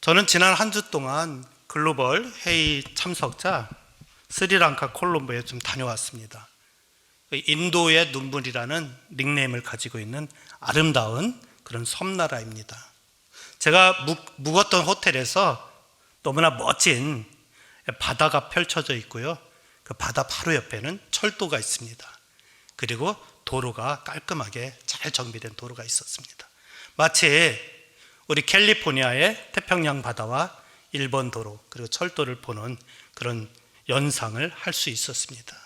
저는 지난 한 주 동안 글로벌 회의 참석자 스리랑카 콜롬보에 좀 다녀왔습니다. 인도의 눈물이라는 닉네임을 가지고 있는 아름다운 그런 섬나라입니다. 제가 묵었던 호텔에서 너무나 멋진 바다가 펼쳐져 있고요. 그 바다 바로 옆에는 철도가 있습니다. 그리고 도로가 깔끔하게 잘 정비된 도로가 있었습니다. 마치 우리 캘리포니아의 태평양 바다와 일본 도로 그리고 철도를 보는 그런 연상을 할 수 있었습니다.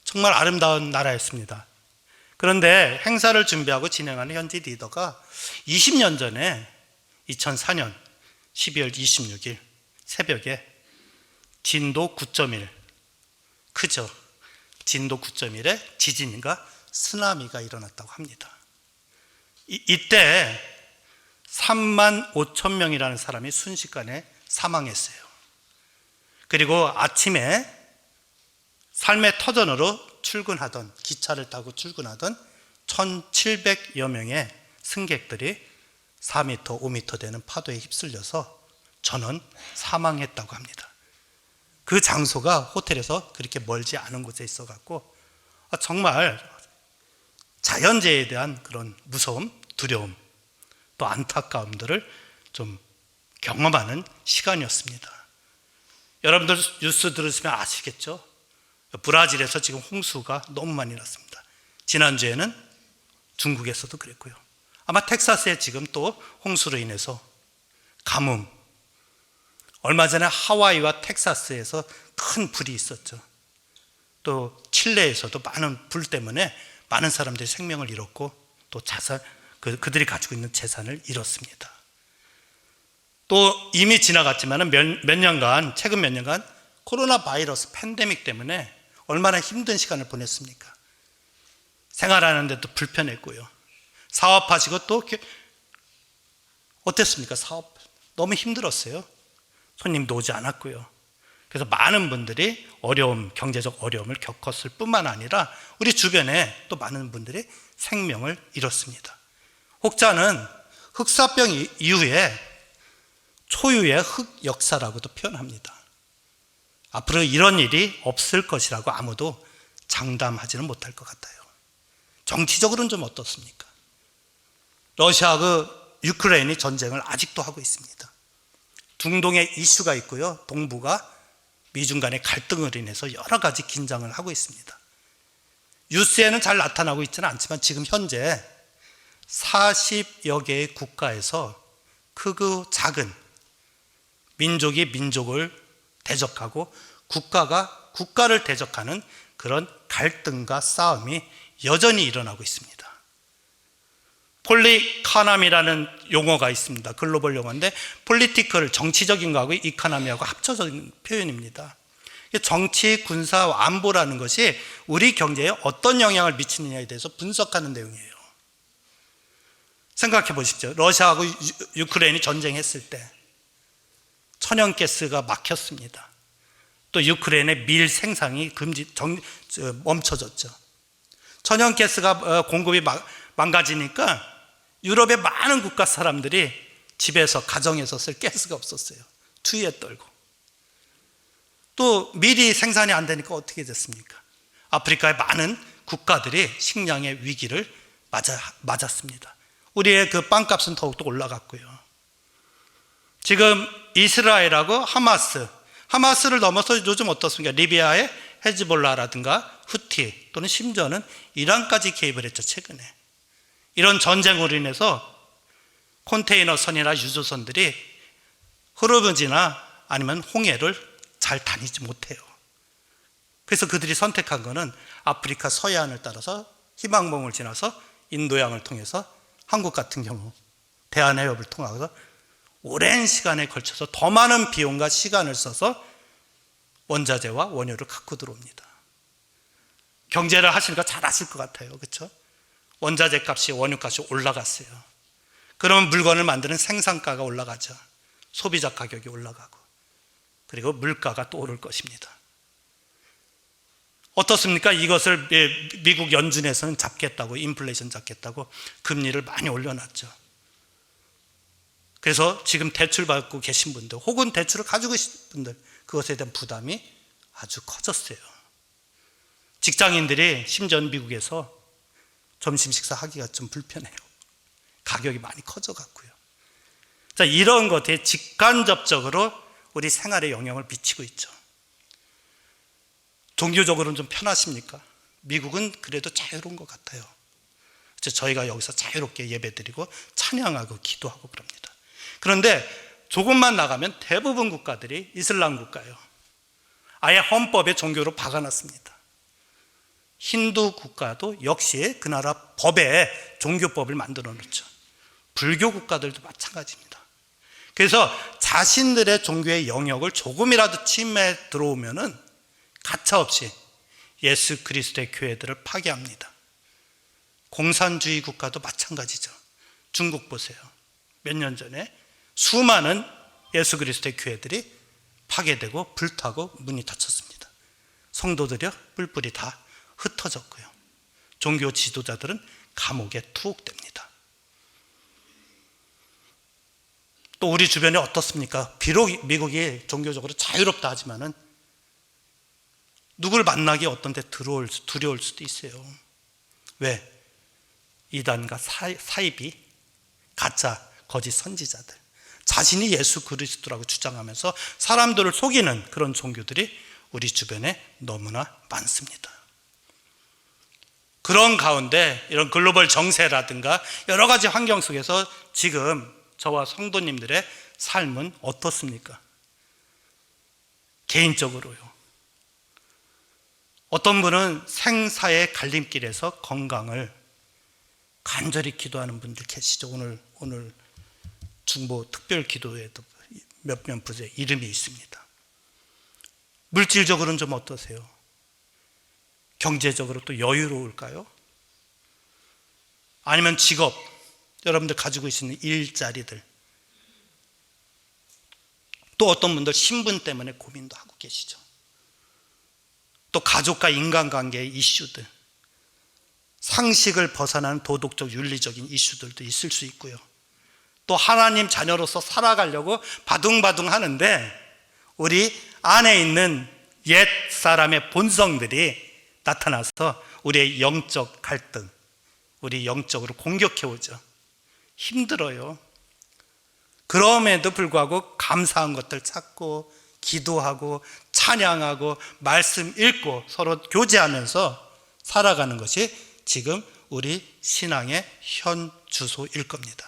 정말 아름다운 나라였습니다. 그런데 행사를 준비하고 진행하는 현지 리더가 20년 전에 2004년 12월 26일 새벽에 진도 9.1 크죠? 진도 9.1에 지진과 쓰나미가 일어났다고 합니다. 이때 3만 5천 명이라는 사람이 순식간에 사망했어요. 그리고 아침에 삶의 터전으로 출근하던 기차를 타고 출근하던 1,700여 명의 승객들이 4m, 5m 되는 파도에 휩쓸려서 전원 사망했다고 합니다. 그 장소가 호텔에서 그렇게 멀지 않은 곳에 있어갖고 정말 자연재해에 대한 그런 무서움, 두려움, 또 안타까움들을 좀 경험하는 시간이었습니다. 여러분들 뉴스 들으시면 아시겠죠? 브라질에서 지금 홍수가 너무 많이 났습니다. 지난주에는 중국에서도 그랬고요. 아마 텍사스에 지금 또 홍수로 인해서 가뭄, 얼마 전에 하와이와 텍사스에서 큰 불이 있었죠. 또 칠레에서도 많은 불 때문에 많은 사람들이 생명을 잃었고 또 그들이 가지고 있는 재산을 잃었습니다. 또 이미 지나갔지만 최근 몇 년간 코로나 바이러스 팬데믹 때문에 얼마나 힘든 시간을 보냈습니까? 생활하는데도 불편했고요. 사업하시고 또 어땠습니까? 사업 너무 힘들었어요. 손님도 오지 않았고요. 그래서 많은 분들이 경제적 어려움을 겪었을 뿐만 아니라 우리 주변에 또 많은 분들이 생명을 잃었습니다. 혹자는 흑사병 이후에 초유의 흑역사라고도 표현합니다. 앞으로 이런 일이 없을 것이라고 아무도 장담하지는 못할 것 같아요. 정치적으로는 좀 어떻습니까? 러시아하고 유크레인이 전쟁을 아직도 하고 있습니다. 중동에 이슈가 있고요. 동북아 미중 간의 갈등을 인해서 여러 가지 긴장을 하고 있습니다. 뉴스에는 잘 나타나고 있지는 않지만 지금 현재 40여 개의 국가에서 크고 작은 민족이 민족을 대적하고 국가가 국가를 대적하는 그런 갈등과 싸움이 여전히 일어나고 있습니다. 폴리카남이라는 용어가 있습니다. 글로벌 용어인데 폴리티컬, 정치적인 거하고 이카나미하고 합쳐진 표현입니다. 정치, 군사, 안보라는 것이 우리 경제에 어떤 영향을 미치느냐에 대해서 분석하는 내용이에요. 생각해 보십시오. 러시아하고 유크레인이 전쟁했을 때 천연가스가 막혔습니다. 또 유크레인의 밀 생산이 멈춰졌죠. 천연가스가 공급이 망가지니까 유럽의 많은 국가 사람들이 집에서 가정에서 쓸 가스가 없었어요. 추위에 떨고. 또 밀이 생산이 안 되니까 어떻게 됐습니까? 아프리카의 많은 국가들이 식량의 위기를 맞았습니다. 우리의 그 빵값은 더욱더 올라갔고요. 지금 이스라엘하고 하마스를 넘어서 요즘 어떻습니까? 리비아의 헤즈볼라라든가 후티 또는 심지어는 이란까지 개입을 했죠. 최근에 이런 전쟁으로 인해서 컨테이너선이나 유조선들이 흐르무지나 아니면 홍해를 잘 다니지 못해요. 그래서 그들이 선택한 것은 아프리카 서해안을 따라서 희망봉을 지나서 인도양을 통해서 한국 같은 경우 대한해협을 통해서 오랜 시간에 걸쳐서 더 많은 비용과 시간을 써서 원자재와 원료를 갖고 들어옵니다. 경제를 하시니까 잘 아실 것 같아요. 그렇죠? 원자재 값이, 원유 값이 올라갔어요. 그러면 물건을 만드는 생산가가 올라가죠. 소비자 가격이 올라가고 그리고 물가가 또 오를 것입니다. 어떻습니까? 이것을 미국 연준에서는 잡겠다고, 인플레이션 잡겠다고 금리를 많이 올려놨죠. 그래서 지금 대출 받고 계신 분들 혹은 대출을 가지고 계신 분들 그것에 대한 부담이 아주 커졌어요. 직장인들이 심지어 미국에서 점심 식사하기가 좀 불편해요. 가격이 많이 커져갖고요. 자, 이런 것에 직간접적으로 우리 생활에 영향을 미치고 있죠. 종교적으로는 좀 편하십니까? 미국은 그래도 자유로운 것 같아요. 저희가 여기서 자유롭게 예배드리고 찬양하고 기도하고 그럽니다. 그런데 조금만 나가면 대부분 국가들이 이슬람 국가예요. 아예 헌법에 종교로 박아놨습니다. 힌두 국가도 역시 그 나라 법에 종교법을 만들어 놓죠. 불교 국가들도 마찬가지입니다. 그래서 자신들의 종교의 영역을 조금이라도 침해에 들어오면은 가차없이 예수 그리스도의 교회들을 파괴합니다. 공산주의 국가도 마찬가지죠. 중국 보세요. 몇 년 전에 수많은 예수 그리스도의 교회들이 파괴되고 불타고 문이 닫혔습니다. 성도들이 뿔뿔이 다 흩어졌고요. 종교 지도자들은 감옥에 투옥됩니다. 또 우리 주변에 어떻습니까? 비록 미국이 종교적으로 자유롭다 하지만은 누굴 만나기 어떤 데 두려울 수도 있어요. 왜? 이단과 사이비, 가짜, 거짓 선지자들, 자신이 예수 그리스도라고 주장하면서 사람들을 속이는 그런 종교들이 우리 주변에 너무나 많습니다. 그런 가운데 이런 글로벌 정세라든가 여러 가지 환경 속에서 지금 저와 성도님들의 삶은 어떻습니까? 개인적으로요. 어떤 분은 생사의 갈림길에서 건강을 간절히 기도하는 분들 계시죠. 오늘 중보 특별 기도에도 몇몇 분의 이름이 있습니다. 물질적으로는 좀 어떠세요? 경제적으로 또 여유로울까요? 아니면 직업, 여러분들 가지고 계시는 일자리들, 또 어떤 분들 신분 때문에 고민도 하고 계시죠. 또 가족과 인간관계의 이슈들, 상식을 벗어나는 도덕적 윤리적인 이슈들도 있을 수 있고요. 또 하나님 자녀로서 살아가려고 바둥바둥 하는데 우리 안에 있는 옛 사람의 본성들이 나타나서 우리의 영적 갈등, 우리 영적으로 공격해오죠. 힘들어요. 그럼에도 불구하고 감사한 것들 찾고 기도하고 찬양하고 말씀 읽고 서로 교제하면서 살아가는 것이 지금 우리 신앙의 현 주소일 겁니다.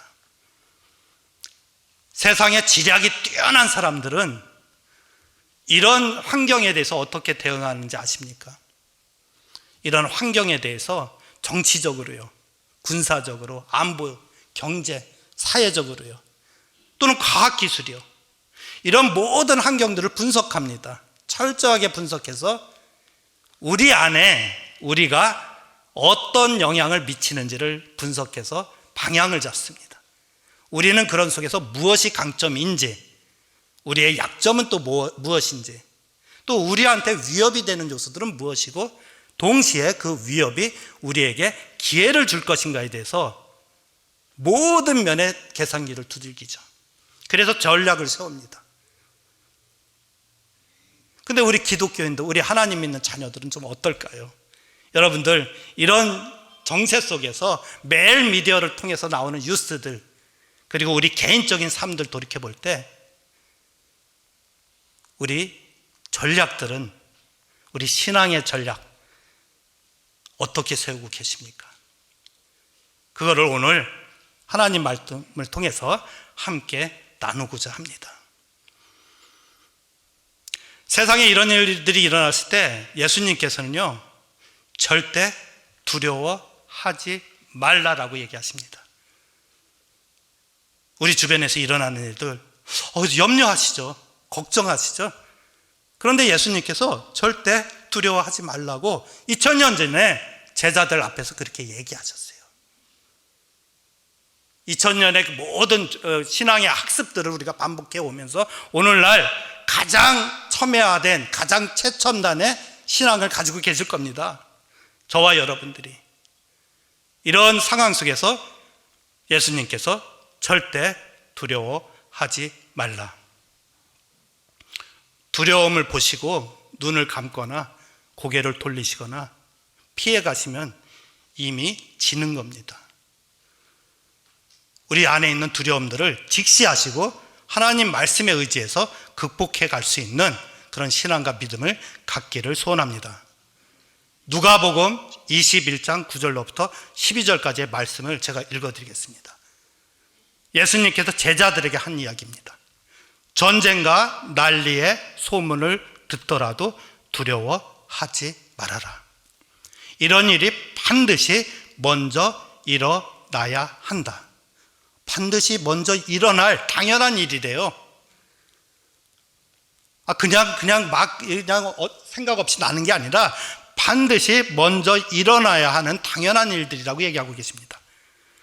세상에 지략이 뛰어난 사람들은 이런 환경에 대해서 어떻게 대응하는지 아십니까? 이런 환경에 대해서 정치적으로요, 군사적으로, 안보, 경제, 사회적으로요, 또는 과학기술이요, 이런 모든 환경들을 분석합니다. 철저하게 분석해서 우리 안에 우리가 어떤 영향을 미치는지를 분석해서 방향을 잡습니다. 우리는 그런 속에서 무엇이 강점인지, 우리의 약점은 또 무엇인지, 또 우리한테 위협이 되는 요소들은 무엇이고, 동시에 그 위협이 우리에게 기회를 줄 것인가에 대해서 모든 면의 계산기를 두들기죠. 그래서 전략을 세웁니다. 근데 우리 기독교인들, 우리 하나님 믿는 자녀들은 좀 어떨까요? 여러분들, 이런 정세 속에서 매일 미디어를 통해서 나오는 뉴스들, 그리고 우리 개인적인 삶들 돌이켜볼 때 우리 전략들은, 우리 신앙의 전략 어떻게 세우고 계십니까? 그거를 오늘 하나님 말씀을 통해서 함께 나누고자 합니다. 세상에 이런 일들이 일어났을 때 예수님께서는요, 절대 두려워하지 말라라고 얘기하십니다. 우리 주변에서 일어나는 일들 염려하시죠. 걱정하시죠. 그런데 예수님께서 절대 두려워하지 말라고 2000년 전에 제자들 앞에서 그렇게 얘기하셨어요. 2000년의 모든 신앙의 학습들을 우리가 반복해 오면서 오늘날 가장 첨예화된, 가장 최첨단의 신앙을 가지고 계실 겁니다. 저와 여러분들이. 이런 상황 속에서 예수님께서 절대 두려워하지 하지 말라. 두려움을 보시고 눈을 감거나 고개를 돌리시거나 피해 가시면 이미 지는 겁니다. 우리 안에 있는 두려움들을 직시하시고 하나님 말씀에 의지해서 극복해 갈 수 있는 그런 신앙과 믿음을 갖기를 소원합니다. 누가복음 21장 9절로부터 12절까지의 말씀을 제가 읽어드리겠습니다. 예수님께서 제자들에게 한 이야기입니다. 전쟁과 난리의 소문을 듣더라도 두려워하지 말아라. 이런 일이 반드시 먼저 일어나야 한다. 반드시 먼저 일어날 당연한 일이래요. 그냥 생각 없이 나는 게 아니라 반드시 먼저 일어나야 하는 당연한 일들이라고 얘기하고 계십니다.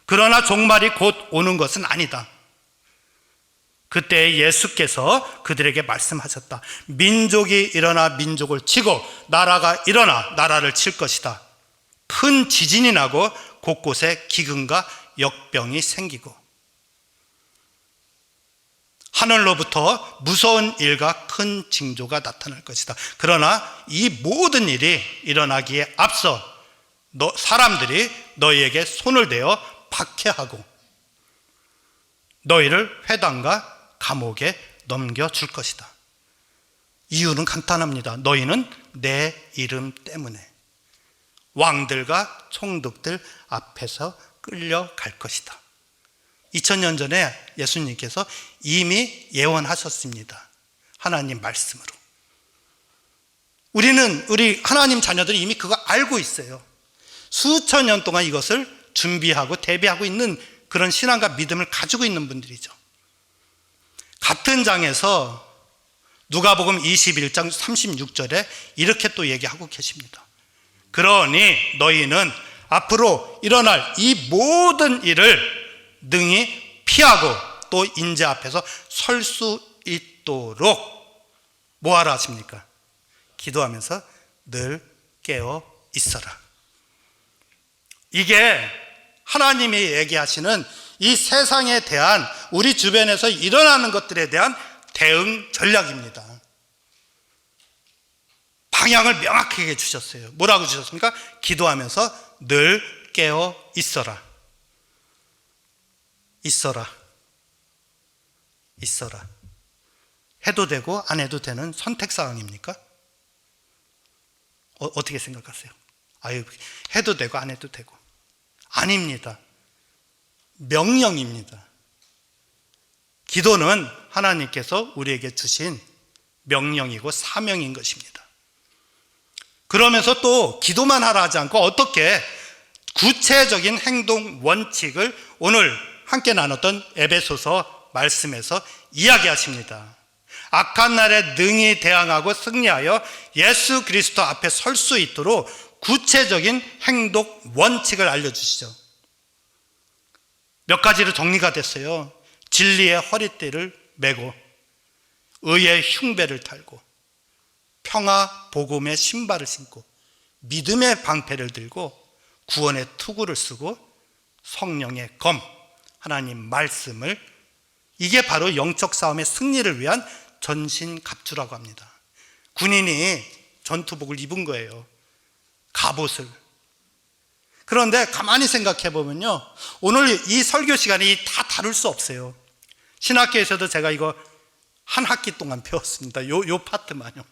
그러나 종말이 곧 오는 것은 아니다. 그때 예수께서 그들에게 말씀하셨다. 민족이 일어나 민족을 치고 나라가 일어나 나라를 칠 것이다. 큰 지진이 나고 곳곳에 기근과 역병이 생기고 하늘로부터 무서운 일과 큰 징조가 나타날 것이다. 그러나 이 모든 일이 일어나기에 앞서 사람들이 너희에게 손을 대어 박해하고 너희를 회당과 감옥에 넘겨줄 것이다. 이유는 간단합니다. 너희는 내 이름 때문에 왕들과 총독들 앞에서 끌려갈 것이다. 2000년 전에 예수님께서 이미 예언하셨습니다. 하나님 말씀으로. 우리 하나님 자녀들이 이미 그거 알고 있어요. 수천 년 동안 이것을 준비하고 대비하고 있는 그런 신앙과 믿음을 가지고 있는 분들이죠. 같은 장에서 누가복음 21장 36절에 이렇게 또 얘기하고 계십니다. 그러니 너희는 앞으로 일어날 이 모든 일을 능히 피하고 또 인재 앞에서 설 수 있도록 뭐하라 하십니까? 기도하면서 늘 깨어 있어라. 이게 하나님이 얘기하시는 이 세상에 대한 우리 주변에서 일어나는 것들에 대한 대응 전략입니다. 방향을 명확하게 주셨어요. 뭐라고 주셨습니까? 기도하면서 늘 깨어 있어라. 있어라. 해도 되고 안 해도 되는 선택사항입니까? 어떻게 생각하세요? 해도 되고 안 해도 되고. 아닙니다. 명령입니다. 기도는 하나님께서 우리에게 주신 명령이고 사명인 것입니다. 그러면서 또 기도만 하라 하지 않고 어떻게 구체적인 행동 원칙을 오늘 함께 나눴던 에베소서 말씀에서 이야기하십니다. 악한 날에 능히 대항하고 승리하여 예수 그리스도 앞에 설 수 있도록 구체적인 행동 원칙을 알려주시죠. 몇 가지로 정리가 됐어요. 진리의 허리띠를 메고 의의 흉배를 달고 평화 복음의 신발을 신고 믿음의 방패를 들고 구원의 투구를 쓰고 성령의 검 하나님 말씀을, 이게 바로 영적 싸움의 승리를 위한 전신갑주라고 합니다. 군인이 전투복을 입은 거예요. 갑옷을. 그런데 가만히 생각해 보면요, 오늘 이 설교 시간이 다 다룰 수 없어요. 신학교에서도 제가 이거 한 학기 동안 배웠습니다. 요 파트만요.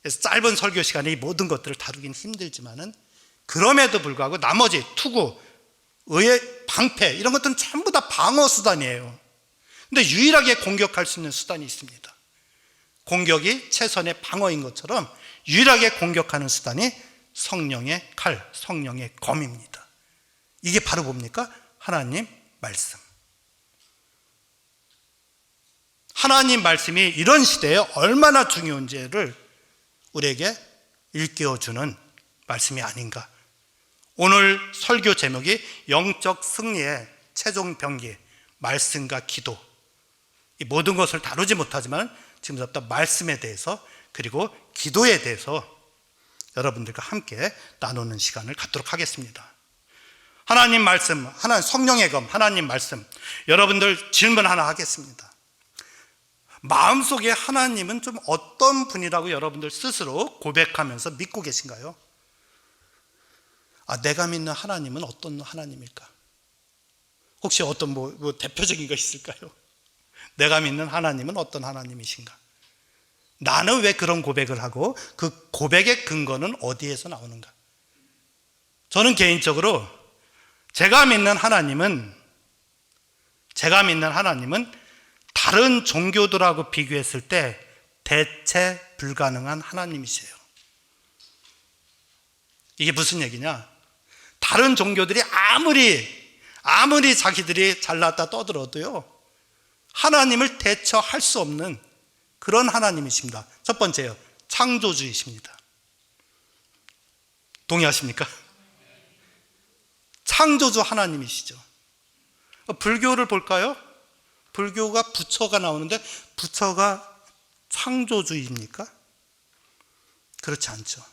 그래서 짧은 설교 시간에 이 모든 것들을 다루긴 힘들지만은 그럼에도 불구하고 나머지 투구, 의의 방패 이런 것들은 전부 다 방어 수단이에요. 근데 유일하게 공격할 수 있는 수단이 있습니다. 공격이 최선의 방어인 것처럼 유일하게 공격하는 수단이 성령의 칼, 성령의 검입니다. 이게 바로 뭡니까? 하나님 말씀. 하나님 말씀이 이런 시대에 얼마나 중요한지를 우리에게 일깨워주는 말씀이 아닌가. 오늘 설교 제목이 영적 승리의 최종 병기, 말씀과 기도. 이 모든 것을 다루지 못하지만 지금부터 말씀에 대해서 그리고 기도에 대해서 여러분들과 함께 나누는 시간을 갖도록 하겠습니다. 하나님 말씀, 성령의 검, 하나님 말씀. 여러분들 질문 하나 하겠습니다. 마음속에 하나님은 좀 어떤 분이라고 여러분들 스스로 고백하면서 믿고 계신가요? 내가 믿는 하나님은 어떤 하나님일까? 혹시 어떤 대표적인 거 있을까요? 내가 믿는 하나님은 어떤 하나님이신가? 나는 왜 그런 고백을 하고 그 고백의 근거는 어디에서 나오는가? 저는 개인적으로 제가 믿는 하나님은 다른 종교들하고 비교했을 때 대체 불가능한 하나님이세요. 이게 무슨 얘기냐? 다른 종교들이 아무리 자기들이 잘났다 떠들어도요, 하나님을 대처할 수 없는 그런 하나님이십니다. 첫 번째요, 창조주이십니다. 동의하십니까? 창조주 하나님이시죠. 불교를 볼까요? 불교가 부처가 나오는데 부처가 창조주입니까? 그렇지 않죠.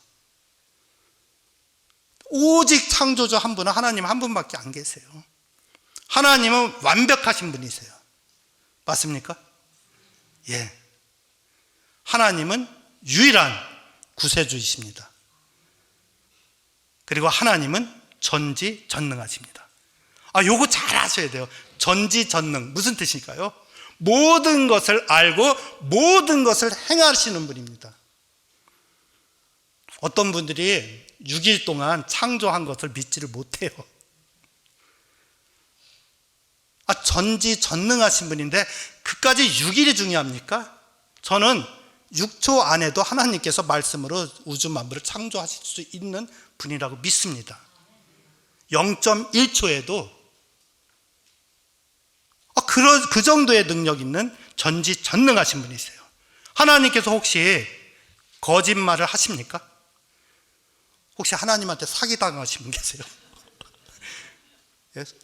오직 창조주 한 분은 하나님 한 분밖에 안 계세요. 하나님은 완벽하신 분이세요. 맞습니까? 예. 하나님은 유일한 구세주이십니다. 그리고 하나님은 전지전능하십니다. 요거 잘 아셔야 돼요. 전지전능 무슨 뜻일까요? 모든 것을 알고 모든 것을 행하시는 분입니다. 어떤 분들이 6일 동안 창조한 것을 믿지를 못해요. 전지전능하신 분인데 그까지 6일이 중요합니까? 저는 6초 안에도 하나님께서 말씀으로 우주 만물을 창조하실 수 있는 분이라고 믿습니다. 0.1초에도 그 정도의 능력 있는 전지전능하신 분이세요. 하나님께서 혹시 거짓말을 하십니까? 혹시 하나님한테 사기당하신 분 계세요?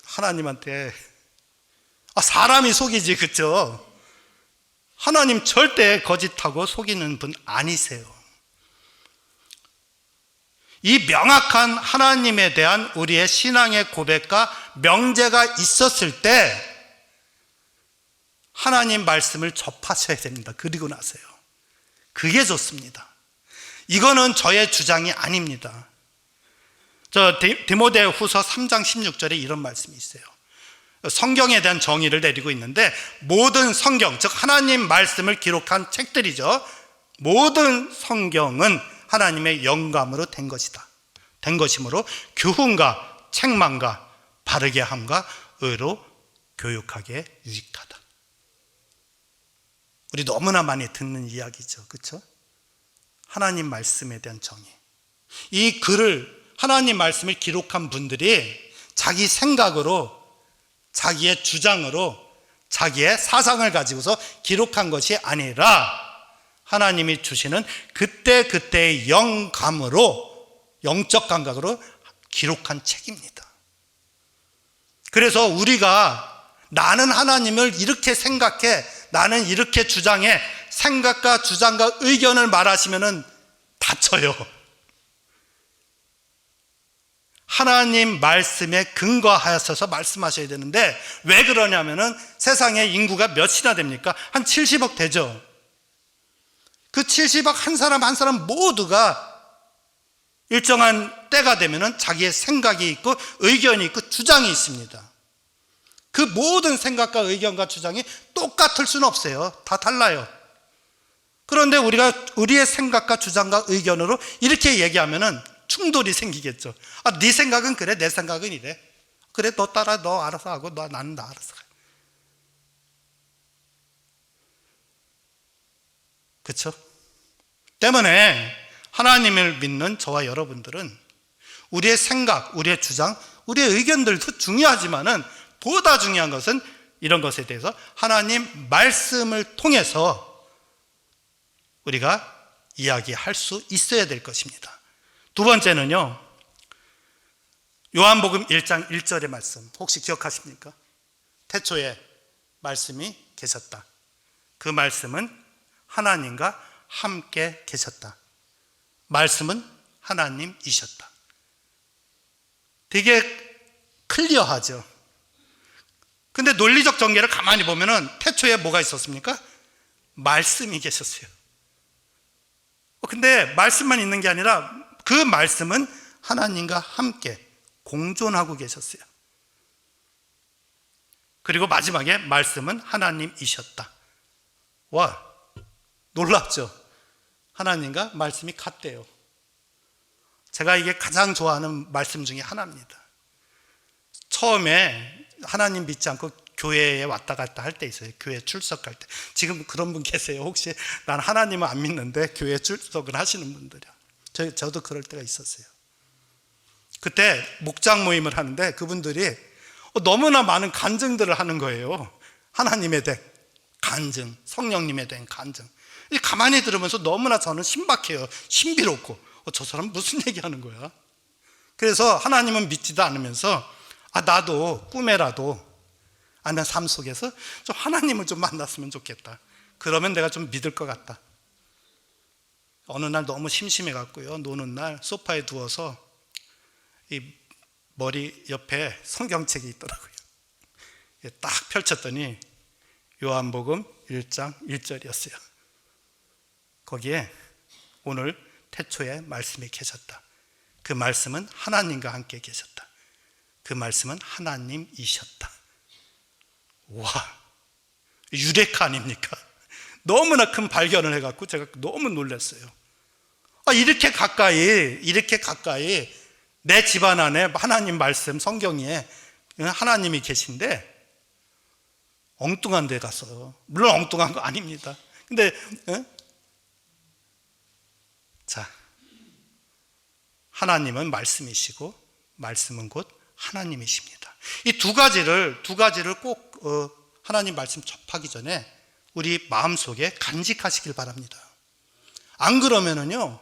하나님한테 사람이 속이지, 그렇죠? 하나님 절대 거짓하고 속이는 분 아니세요. 이 명확한 하나님에 대한 우리의 신앙의 고백과 명제가 있었을 때 하나님 말씀을 접하셔야 됩니다. 그리고 나서요. 그게 좋습니다. 이거는 저의 주장이 아닙니다. 디모데후서 3장 16절에 이런 말씀이 있어요. 성경에 대한 정의를 내리고 있는데, 모든 성경, 즉 하나님 말씀을 기록한 책들이죠. 모든 성경은 하나님의 영감으로 된 것이므로 교훈과 책망과 바르게 함과 의로 교육하기에 유익하다. 우리 너무나 많이 듣는 이야기죠. 그렇죠? 하나님 말씀에 대한 정의. 이 글을, 하나님 말씀을 기록한 분들이 자기 생각으로, 자기의 주장으로, 자기의 사상을 가지고서 기록한 것이 아니라 하나님이 주시는 그때그때의 영감으로, 영적 감각으로 기록한 책입니다. 그래서 우리가 나는 하나님을 이렇게 생각해, 나는 이렇게 주장해, 생각과 주장과 의견을 말하시면 다쳐요. 하나님 말씀에 근거하셔서 말씀하셔야 되는데, 왜 그러냐면은 세상에 인구가 몇이나 됩니까? 한 70억 되죠. 그 70억 한 사람 한 사람 모두가 일정한 때가 되면은 자기의 생각이 있고 의견이 있고 주장이 있습니다. 그 모든 생각과 의견과 주장이 똑같을 수는 없어요. 다 달라요. 그런데 우리가 우리의 생각과 주장과 의견으로 이렇게 얘기하면은 충돌이 생기겠죠. 네 생각은 그래, 내 생각은 이래. 그래, 너 따라, 너 알아서 하고, 나는 나 알아서 해. 그렇죠? 때문에 하나님을 믿는 저와 여러분들은 우리의 생각, 우리의 주장, 우리의 의견들도 중요하지만은 보다 중요한 것은 이런 것에 대해서 하나님 말씀을 통해서 우리가 이야기할 수 있어야 될 것입니다. 두 번째는요, 요한복음 1장 1절의 말씀, 혹시 기억하십니까? 태초에 말씀이 계셨다. 그 말씀은 하나님과 함께 계셨다. 말씀은 하나님이셨다. 되게 클리어하죠. 근데 논리적 전개를 가만히 보면은 태초에 뭐가 있었습니까? 말씀이 계셨어요. 근데 말씀만 있는 게 아니라 그 말씀은 하나님과 함께 공존하고 계셨어요. 그리고 마지막에 말씀은 하나님이셨다. 와, 놀랍죠? 하나님과 말씀이 같대요. 제가 이게 가장 좋아하는 말씀 중에 하나입니다. 처음에 하나님 믿지 않고 교회에 왔다 갔다 할 때 있어요. 교회 출석할 때. 지금 그런 분 계세요. 혹시 난 하나님은 안 믿는데 교회 출석을 하시는 분들이요. 저도 그럴 때가 있었어요. 그때 목장 모임을 하는데 그분들이 너무나 많은 간증들을 하는 거예요. 하나님에 대한 간증, 성령님에 대한 간증. 가만히 들으면서 너무나 저는 신박해요. 신비롭고 저 사람 무슨 얘기하는 거야? 그래서 하나님은 믿지도 않으면서 나도 꿈에라도 내 삶 속에서 좀 하나님을 좀 만났으면 좋겠다. 그러면 내가 좀 믿을 것 같다. 어느 날 너무 심심해갖고요, 노는 날 소파에 누워서 이 머리 옆에 성경책이 있더라고요. 딱 펼쳤더니 요한복음 1장 1절이었어요. 거기에 오늘 태초에 말씀이 계셨다. 그 말씀은 하나님과 함께 계셨다. 그 말씀은 하나님이셨다. 와, 유레카 아닙니까? 너무나 큰 발견을 해갖고 제가 너무 놀랐어요. 이렇게 가까이 내 집안 안에 하나님 말씀 성경에 하나님이 계신데 엉뚱한 데 갔어요. 물론 엉뚱한 거 아닙니다. 근데 자, 하나님은 말씀이시고 말씀은 곧 하나님이십니다. 이 두 가지를 꼭 하나님 말씀 접하기 전에 우리 마음속에 간직하시길 바랍니다. 안 그러면은요,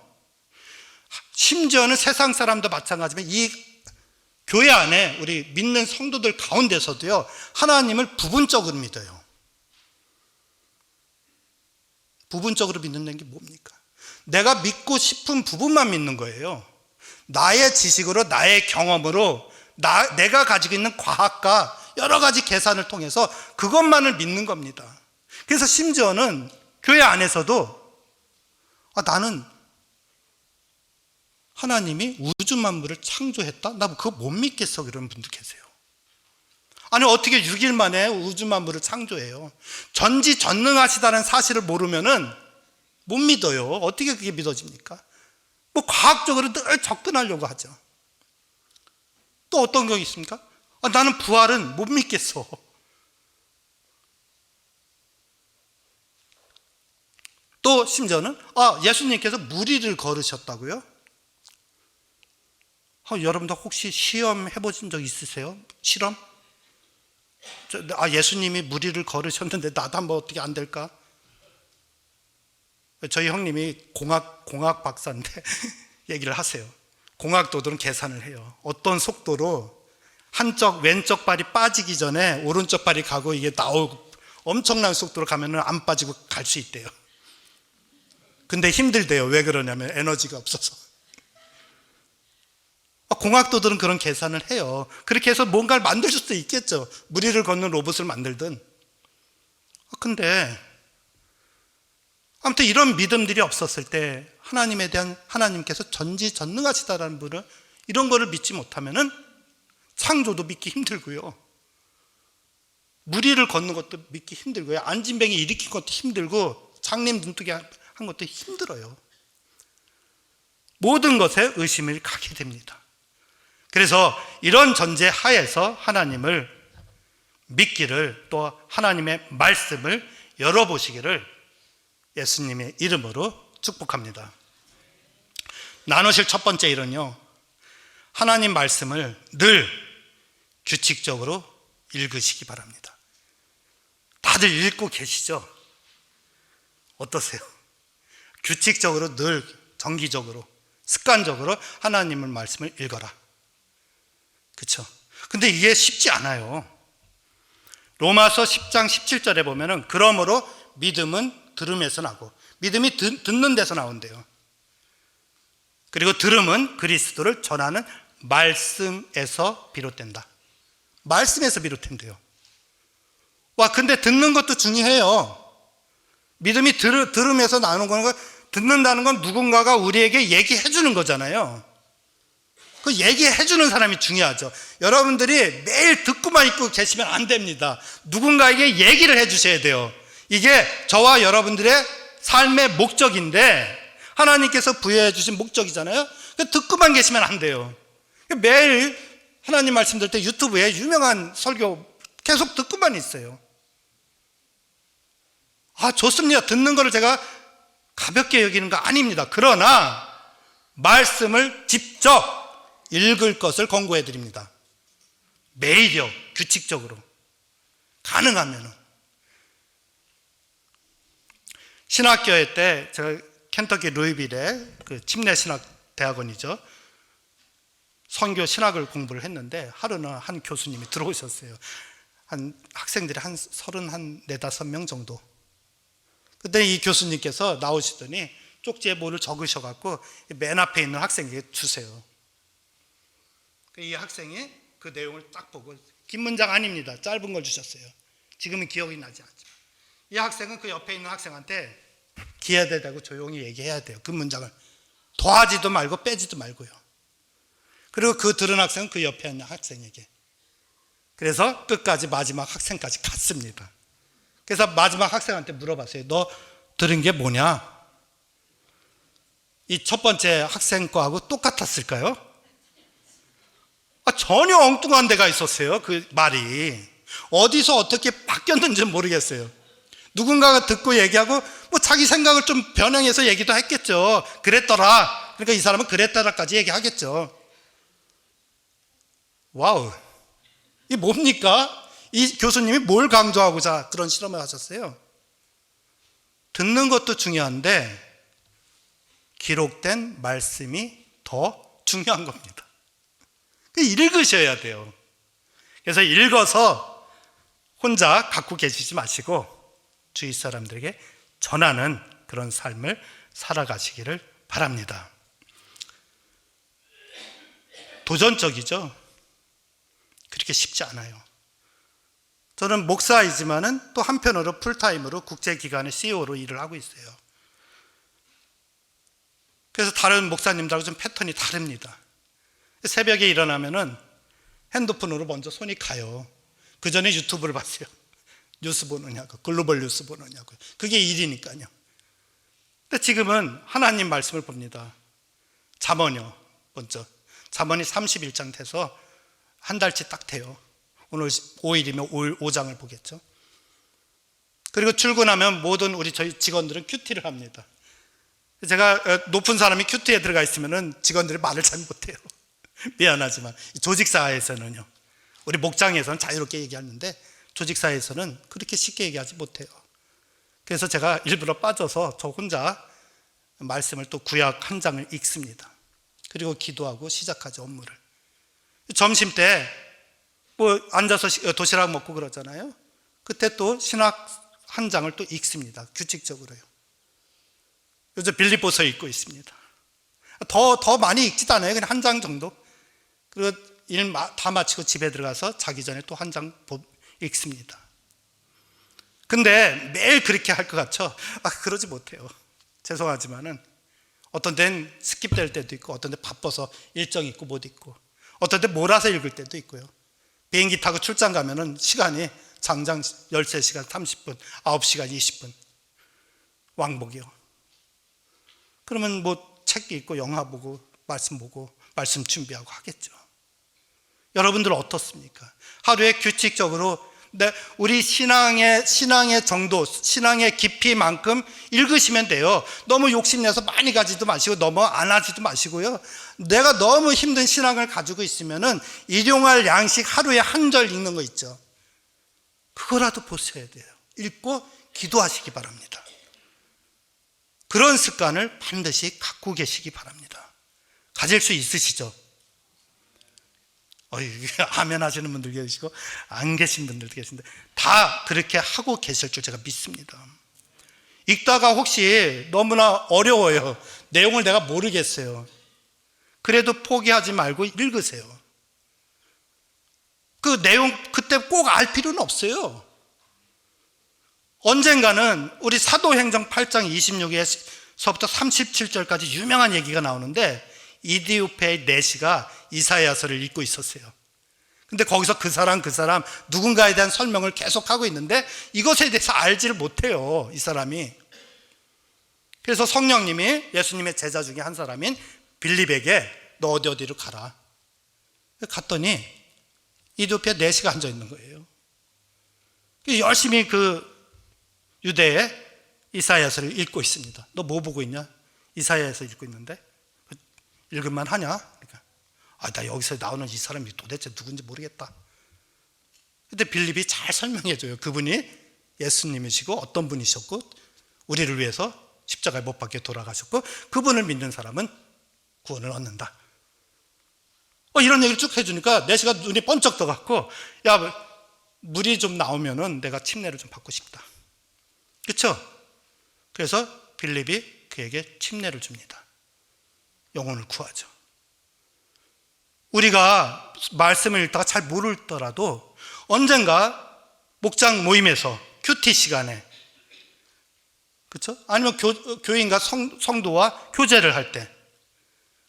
심지어는 세상 사람도 마찬가지지만 이 교회 안에 우리 믿는 성도들 가운데서도요, 하나님을 부분적으로 믿어요. 부분적으로 믿는다는 게 뭡니까? 내가 믿고 싶은 부분만 믿는 거예요. 나의 지식으로, 나의 경험으로, 내가 가지고 있는 과학과 여러 가지 계산을 통해서 그것만을 믿는 겁니다. 그래서 심지어는 교회 안에서도 나는 하나님이 우주 만물을 창조했다? 나 그거 못 믿겠어. 그런 분도 계세요. 아니, 어떻게 6일 만에 우주 만물을 창조해요? 전지전능하시다는 사실을 모르면은 못 믿어요. 어떻게 그게 믿어집니까? 과학적으로 늘 접근하려고 하죠. 또 어떤 경우 있습니까? 나는 부활은 못 믿겠어. 또 심지어는 예수님께서 무리를 걸으셨다고요? 여러분들 혹시 시험 해보신 적 있으세요? 실험? 예수님이 무리를 걸으셨는데 나도 한번 어떻게 안 될까? 저희 형님이 공학 박사인데 얘기를 하세요. 공학도들은 계산을 해요. 어떤 속도로 왼쪽 발이 빠지기 전에 오른쪽 발이 가고 이게 나오고 엄청난 속도로 가면은 안 빠지고 갈 수 있대요. 근데 힘들대요. 왜 그러냐면 에너지가 없어서. 공학도들은 그런 계산을 해요. 그렇게 해서 뭔가를 만들 수도 있겠죠. 무리를 걷는 로봇을 만들든. 근데 아무튼 이런 믿음들이 없었을 때 하나님에 대한, 하나님께서 전지전능하시다라는 분을, 이런 거를 믿지 못하면은 창조도 믿기 힘들고요, 무리를 걷는 것도 믿기 힘들고요, 안진뱅이 일으킨 것도 힘들고, 장님 눈뜨기 한 것도 힘들어요. 모든 것에 의심을 갖게 됩니다. 그래서 이런 전제 하에서 하나님을 믿기를, 또 하나님의 말씀을 열어보시기를 예수님의 이름으로 축복합니다. 나누실 첫 번째 일은요, 하나님 말씀을 늘 규칙적으로 읽으시기 바랍니다. 다들 읽고 계시죠? 어떠세요? 규칙적으로, 늘 정기적으로, 습관적으로 하나님의 말씀을 읽어라. 그렇죠? 근데 이게 쉽지 않아요. 로마서 10장 17절에 보면은 그러므로 믿음은 들음에서 나고, 믿음이 듣는 데서 나온대요. 그리고 들음은 그리스도를 전하는 말씀에서 비롯된다. 말씀에서 비롯된대요. 와, 근데 듣는 것도 중요해요. 믿음이 들으면서 나오는 거는, 듣는다는 건 누군가가 우리에게 얘기해 주는 거잖아요. 그 얘기해 주는 사람이 중요하죠. 여러분들이 매일 듣고만 있고 계시면 안 됩니다. 누군가에게 얘기를 해 주셔야 돼요. 이게 저와 여러분들의 삶의 목적인데, 하나님께서 부여해 주신 목적이잖아요. 듣고만 계시면 안 돼요. 매일 하나님 말씀 들을 때 유튜브에 유명한 설교 계속 듣고만 있어요. 좋습니다. 듣는 거를 제가 가볍게 여기는 거 아닙니다. 그러나 말씀을 직접 읽을 것을 권고해 드립니다. 매일요, 규칙적으로. 가능하면은. 신학교회 때 제가 켄터키 루이빌의 그 침례 신학 대학원이죠. 선교 신학을 공부를 했는데, 하루는 한 교수님이 들어오셨어요. 학생들이 한 34~35명 정도. 그때 이 교수님께서 나오시더니 쪽지에 뭐를 적으셔갖고 맨 앞에 있는 학생에게 주세요. 이 학생이 그 내용을 딱 보고, 긴 문장 아닙니다. 짧은 걸 주셨어요. 지금은 기억이 나지 않지만. 이 학생은 그 옆에 있는 학생한테 기회를 대고 조용히 얘기해야 돼요. 그 문장을 더하지도 말고 빼지도 말고요. 그리고 그 들은 학생은 그 옆에 있는 학생에게. 그래서 끝까지 마지막 학생까지 갔습니다. 그래서 마지막 학생한테 물어봤어요. 너 들은 게 뭐냐? 이 첫 번째 학생 거하고 똑같았을까요? 전혀 엉뚱한 데가 있었어요. 그 말이 어디서 어떻게 바뀌었는지 모르겠어요. 누군가가 듣고 얘기하고 뭐 자기 생각을 좀 변형해서 얘기도 했겠죠. 그랬더라. 그러니까 이 사람은 그랬더라까지 얘기하겠죠. 와우, 이게 뭡니까? 이 교수님이 뭘 강조하고자 그런 실험을 하셨어요? 듣는 것도 중요한데 기록된 말씀이 더 중요한 겁니다. 읽으셔야 돼요. 그래서 읽어서 혼자 갖고 계시지 마시고 주위 사람들에게 전하는 그런 삶을 살아가시기를 바랍니다. 도전적이죠? 그렇게 쉽지 않아요. 저는 목사이지만은 또 한편으로 풀타임으로 국제기관의 CEO로 일을 하고 있어요. 그래서 다른 목사님들하고 좀 패턴이 다릅니다. 새벽에 일어나면은 핸드폰으로 먼저 손이 가요. 그 전에 유튜브를 봤어요. 뉴스 보느냐고, 글로벌 뉴스 보느냐고. 그게 일이니까요. 근데 지금은 하나님 말씀을 봅니다. 잠언이요, 먼저. 잠언이 31장 돼서 한 달치 딱 돼요. 오늘 5일이면 5장을 보겠죠. 그리고 출근하면 모든 우리 저희 직원들은 큐티를 합니다. 제가 높은 사람이 큐티에 들어가 있으면 직원들이 말을 잘 못해요. 미안하지만 조직사회에서는요, 우리 목장에서는 자유롭게 얘기하는데 조직사회에서는 그렇게 쉽게 얘기하지 못해요. 그래서 제가 일부러 빠져서 저 혼자 말씀을 또 구약 한 장을 읽습니다. 그리고 기도하고 시작하죠, 업무를. 점심 때 뭐 앉아서 도시락 먹고 그러잖아요. 그때 또 신학 한 장을 또 읽습니다. 규칙적으로요. 요즘 빌립보서 읽고 있습니다. 더 많이 읽지도 않아요. 그냥 한 장 정도. 그리고 일 다 마치고 집에 들어가서 자기 전에 또 한 장 읽습니다. 근데 매일 그렇게 할 것 같죠? 그러지 못해요. 죄송하지만은 어떤 데는 스킵될 때도 있고, 어떤 데 바빠서 일정 있고 못 읽고, 어떤 데 몰아서 읽을 때도 있고요. 비행기 타고 출장 가면은 시간이 장장 13시간 30분, 9시간 20분 왕복이요. 그러면 뭐 책 읽고 영화 보고 말씀 준비하고 하겠죠. 여러분들 어떻습니까? 하루에 규칙적으로 우리 신앙의 정도, 신앙의 깊이만큼 읽으시면 돼요. 너무 욕심내서 많이 가지도 마시고 너무 안 하지도 마시고요. 내가 너무 힘든 신앙을 가지고 있으면은 일용할 양식 하루에 한 절 읽는 거 있죠. 그거라도 보셔야 돼요. 읽고 기도하시기 바랍니다. 그런 습관을 반드시 갖고 계시기 바랍니다. 가질 수 있으시죠? 아멘 하시는 분들 계시고 안 계신 분들도 계신데 다 그렇게 하고 계실 줄 제가 믿습니다. 읽다가 혹시 너무나 어려워요. 내용을 내가 모르겠어요. 그래도 포기하지 말고 읽으세요. 그 내용 그때 꼭 알 필요는 없어요. 언젠가는 우리 사도행정 8장 26에서부터 37절까지 유명한 얘기가 나오는데 이디오페의 내시가 이사야서를 읽고 있었어요. 근데 거기서 그 사람 누군가에 대한 설명을 계속하고 있는데 이것에 대해서 알지를 못해요, 이 사람이. 그래서 성령님이 예수님의 제자 중에 한 사람인 빌립에게 너 어디로 가라. 갔더니 이디오페 내시가 앉아 있는 거예요. 열심히 그 유대의 이사야서를 읽고 있습니다. 너 뭐 보고 있냐? 이사야서 읽고 있는데 읽을만 하냐? 그러니까 나 여기서 나오는 이 사람이 도대체 누군지 모르겠다. 근데 빌립이 잘 설명해줘요. 그분이 예수님이시고 어떤 분이셨고 우리를 위해서 십자가에 못 박혀 돌아가셨고 그분을 믿는 사람은 구원을 얻는다. 이런 얘기를 쭉 해주니까 내시가 눈이 번쩍 떠갖고 야, 물이 좀 나오면은 내가 침례를 좀 받고 싶다. 그렇죠? 그래서 빌립이 그에게 침례를 줍니다. 영혼을 구하죠. 우리가 말씀을 읽다가 잘 모르더라도 언젠가 목장 모임에서 큐티 시간에, 그렇죠? 아니면 교인과 성도와 교제를 할 때,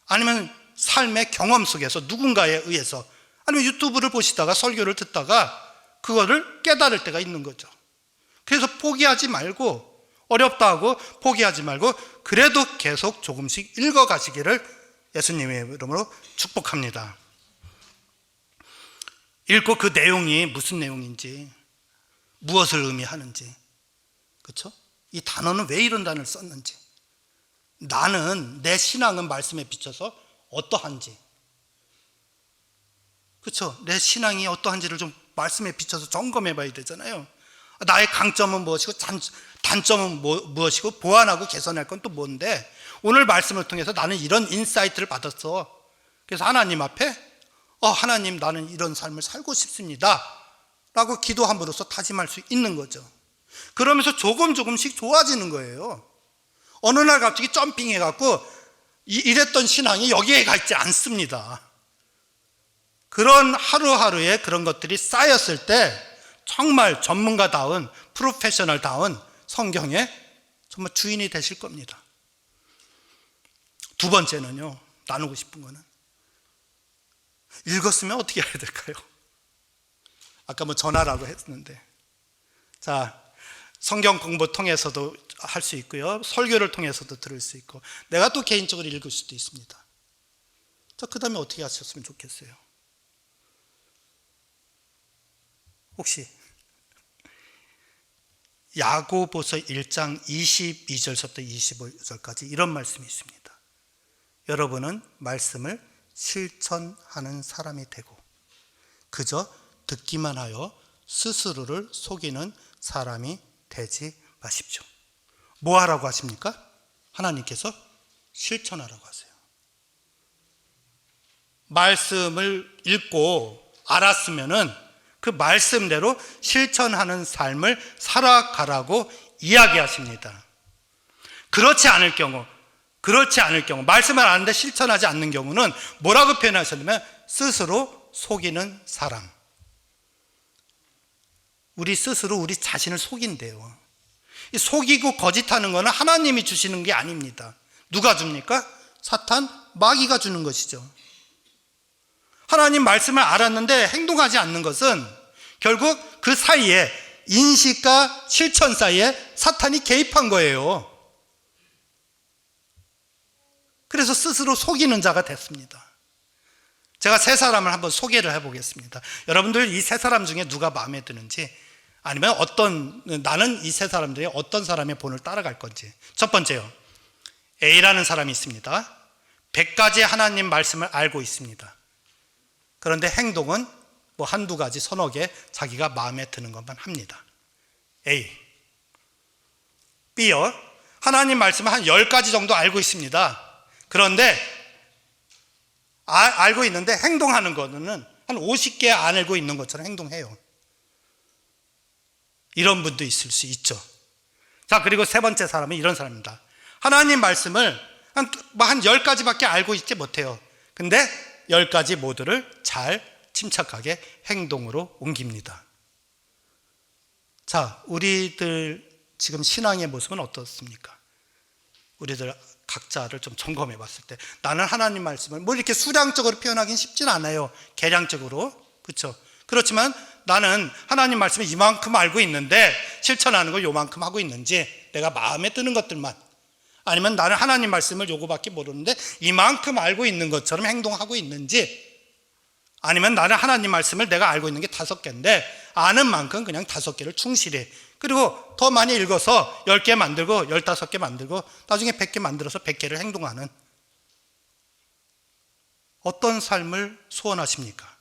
아니면 삶의 경험 속에서 누군가에 의해서, 아니면 유튜브를 보시다가 설교를 듣다가 그거를 깨달을 때가 있는 거죠. 그래서 포기하지 말고, 어렵다 하고 포기하지 말고 그래도 계속 조금씩 읽어가시기를 예수님의 이름으로 축복합니다. 읽고 그 내용이 무슨 내용인지, 무엇을 의미하는지, 그렇죠? 이 단어는 왜 이런 단어를 썼는지, 나는 내 신앙은 말씀에 비춰서 어떠한지, 그렇죠? 내 신앙이 어떠한지를 좀 말씀에 비춰서 점검해 봐야 되잖아요. 나의 강점은 무엇이고 단점은 무엇이고 보완하고 개선할 건 또 뭔데, 오늘 말씀을 통해서 나는 이런 인사이트를 받았어. 그래서 하나님 앞에 하나님 나는 이런 삶을 살고 싶습니다 라고 기도함으로써 다짐할 수 있는 거죠. 그러면서 조금씩 좋아지는 거예요. 어느 날 갑자기 점핑해갖고 이랬던 신앙이 여기에 가 있지 않습니다. 그런 하루하루의 그런 것들이 쌓였을 때 정말 전문가다운, 프로페셔널다운 성경의 정말 주인이 되실 겁니다. 두 번째는요, 나누고 싶은 거는, 읽었으면 어떻게 해야 될까요? 아까 전화라고 했는데, 자, 성경 공부 통해서도 할 수 있고요, 설교를 통해서도 들을 수 있고, 내가 또 개인적으로 읽을 수도 있습니다. 자, 그 다음에 어떻게 하셨으면 좋겠어요? 혹시 야고보서 1장 22절부터 25절까지 이런 말씀이 있습니다. 여러분은 말씀을 실천하는 사람이 되고 그저 듣기만 하여 스스로를 속이는 사람이 되지 마십시오. 뭐 하라고 하십니까? 하나님께서 실천하라고 하세요. 말씀을 읽고 알았으면은 그 말씀대로 실천하는 삶을 살아가라고 이야기하십니다. 그렇지 않을 경우, 말씀을 아는데 실천하지 않는 경우는 뭐라고 표현하셨냐면 스스로 속이는 사람. 우리 스스로 우리 자신을 속인대요. 속이고 거짓하는 것은 하나님이 주시는 게 아닙니다. 누가 줍니까? 사탄, 마귀가 주는 것이죠. 하나님 말씀을 알았는데 행동하지 않는 것은 결국 그 사이에, 인식과 실천 사이에 사탄이 개입한 거예요. 그래서 스스로 속이는 자가 됐습니다. 제가 세 사람을 한번 소개를 해보겠습니다. 여러분들 이 세 사람 중에 누가 마음에 드는지, 아니면 나는 이 세 사람 중에 어떤 사람의 본을 따라갈 건지. 첫 번째요, A라는 사람이 있습니다. 100가지 하나님 말씀을 알고 있습니다. 그런데 행동은 한두 가지, 서너 개 자기가 마음에 드는 것만 합니다. A. B요, 하나님 말씀을 한 10가지 정도 알고 있습니다. 그런데 알고 있는데 행동하는 거는 한 50개 안 알고 있는 것처럼 행동해요. 이런 분도 있을 수 있죠. 자, 그리고 세 번째 사람은 이런 사람입니다. 하나님 말씀을 한 10가지밖에 알고 있지 못해요. 근데 10가지 모두를 잘 침착하게 행동으로 옮깁니다. 자, 우리들 지금 신앙의 모습은 어떻습니까? 우리들 각자를 좀 점검해 봤을 때 나는 하나님 말씀을 뭐 이렇게 수량적으로 표현하기는 쉽진 않아요. 계량적으로. 그렇죠? 그렇지만 나는 하나님 말씀을 이만큼 알고 있는데 실천하는 걸 요만큼 하고 있는지, 내가 마음에 드는 것들만, 아니면 나는 하나님 말씀을 요거밖에 모르는데 이만큼 알고 있는 것처럼 행동하고 있는지, 아니면 나는 하나님 말씀을 내가 알고 있는 게 5개인데 아는 만큼 그냥 5개를 충실히, 그리고 더 많이 읽어서 10개 만들고 15개 만들고 나중에 100개 만들어서 100개를 행동하는 어떤 삶을 소원하십니까?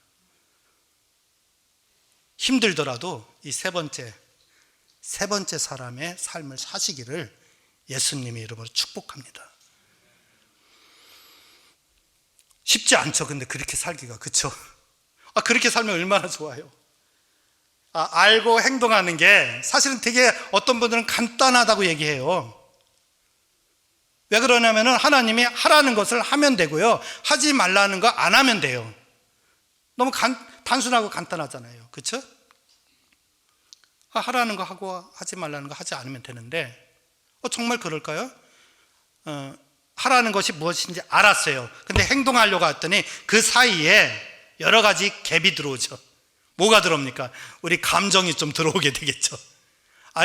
힘들더라도 이 세 번째 사람의 삶을 사시기를 예수님의 이름으로 축복합니다. 쉽지 않죠. 근데 그렇게 살기가, 그렇죠? 그렇게 살면 얼마나 좋아요. 알고 행동하는 게 사실은 되게 어떤 분들은 간단하다고 얘기해요. 왜 그러냐면은 하나님이 하라는 것을 하면 되고요, 하지 말라는 거 안 하면 돼요. 너무 단순하고 간단하잖아요. 그렇죠? 하라는 거 하고 하지 말라는 거 하지 않으면 되는데 정말 그럴까요? 하라는 것이 무엇인지 알았어요. 근데 행동하려고 했더니 그 사이에 여러 가지 갭이 들어오죠. 뭐가 들어옵니까? 우리 감정이 좀 들어오게 되겠죠.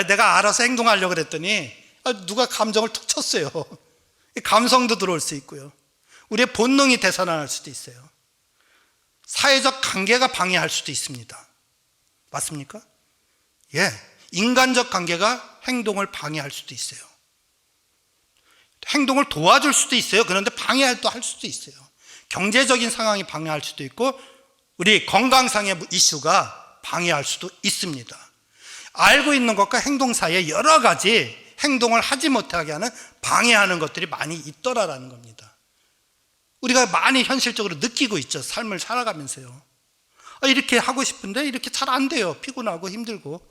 내가 알아서 행동하려고 그랬더니 누가 감정을 툭 쳤어요. 감성도 들어올 수 있고요, 우리의 본능이 되살아날 수도 있어요. 사회적 관계가 방해할 수도 있습니다. 맞습니까? 예, 인간적 관계가 행동을 방해할 수도 있어요. 행동을 도와줄 수도 있어요. 그런데 방해할 수도 있어요. 경제적인 상황이 방해할 수도 있고 우리 건강상의 이슈가 방해할 수도 있습니다. 알고 있는 것과 행동 사이에 여러 가지 행동을 하지 못하게 하는 방해하는 것들이 많이 있더라라는 겁니다. 우리가 많이 현실적으로 느끼고 있죠. 삶을 살아가면서요. 이렇게 하고 싶은데 이렇게 잘 안 돼요. 피곤하고 힘들고.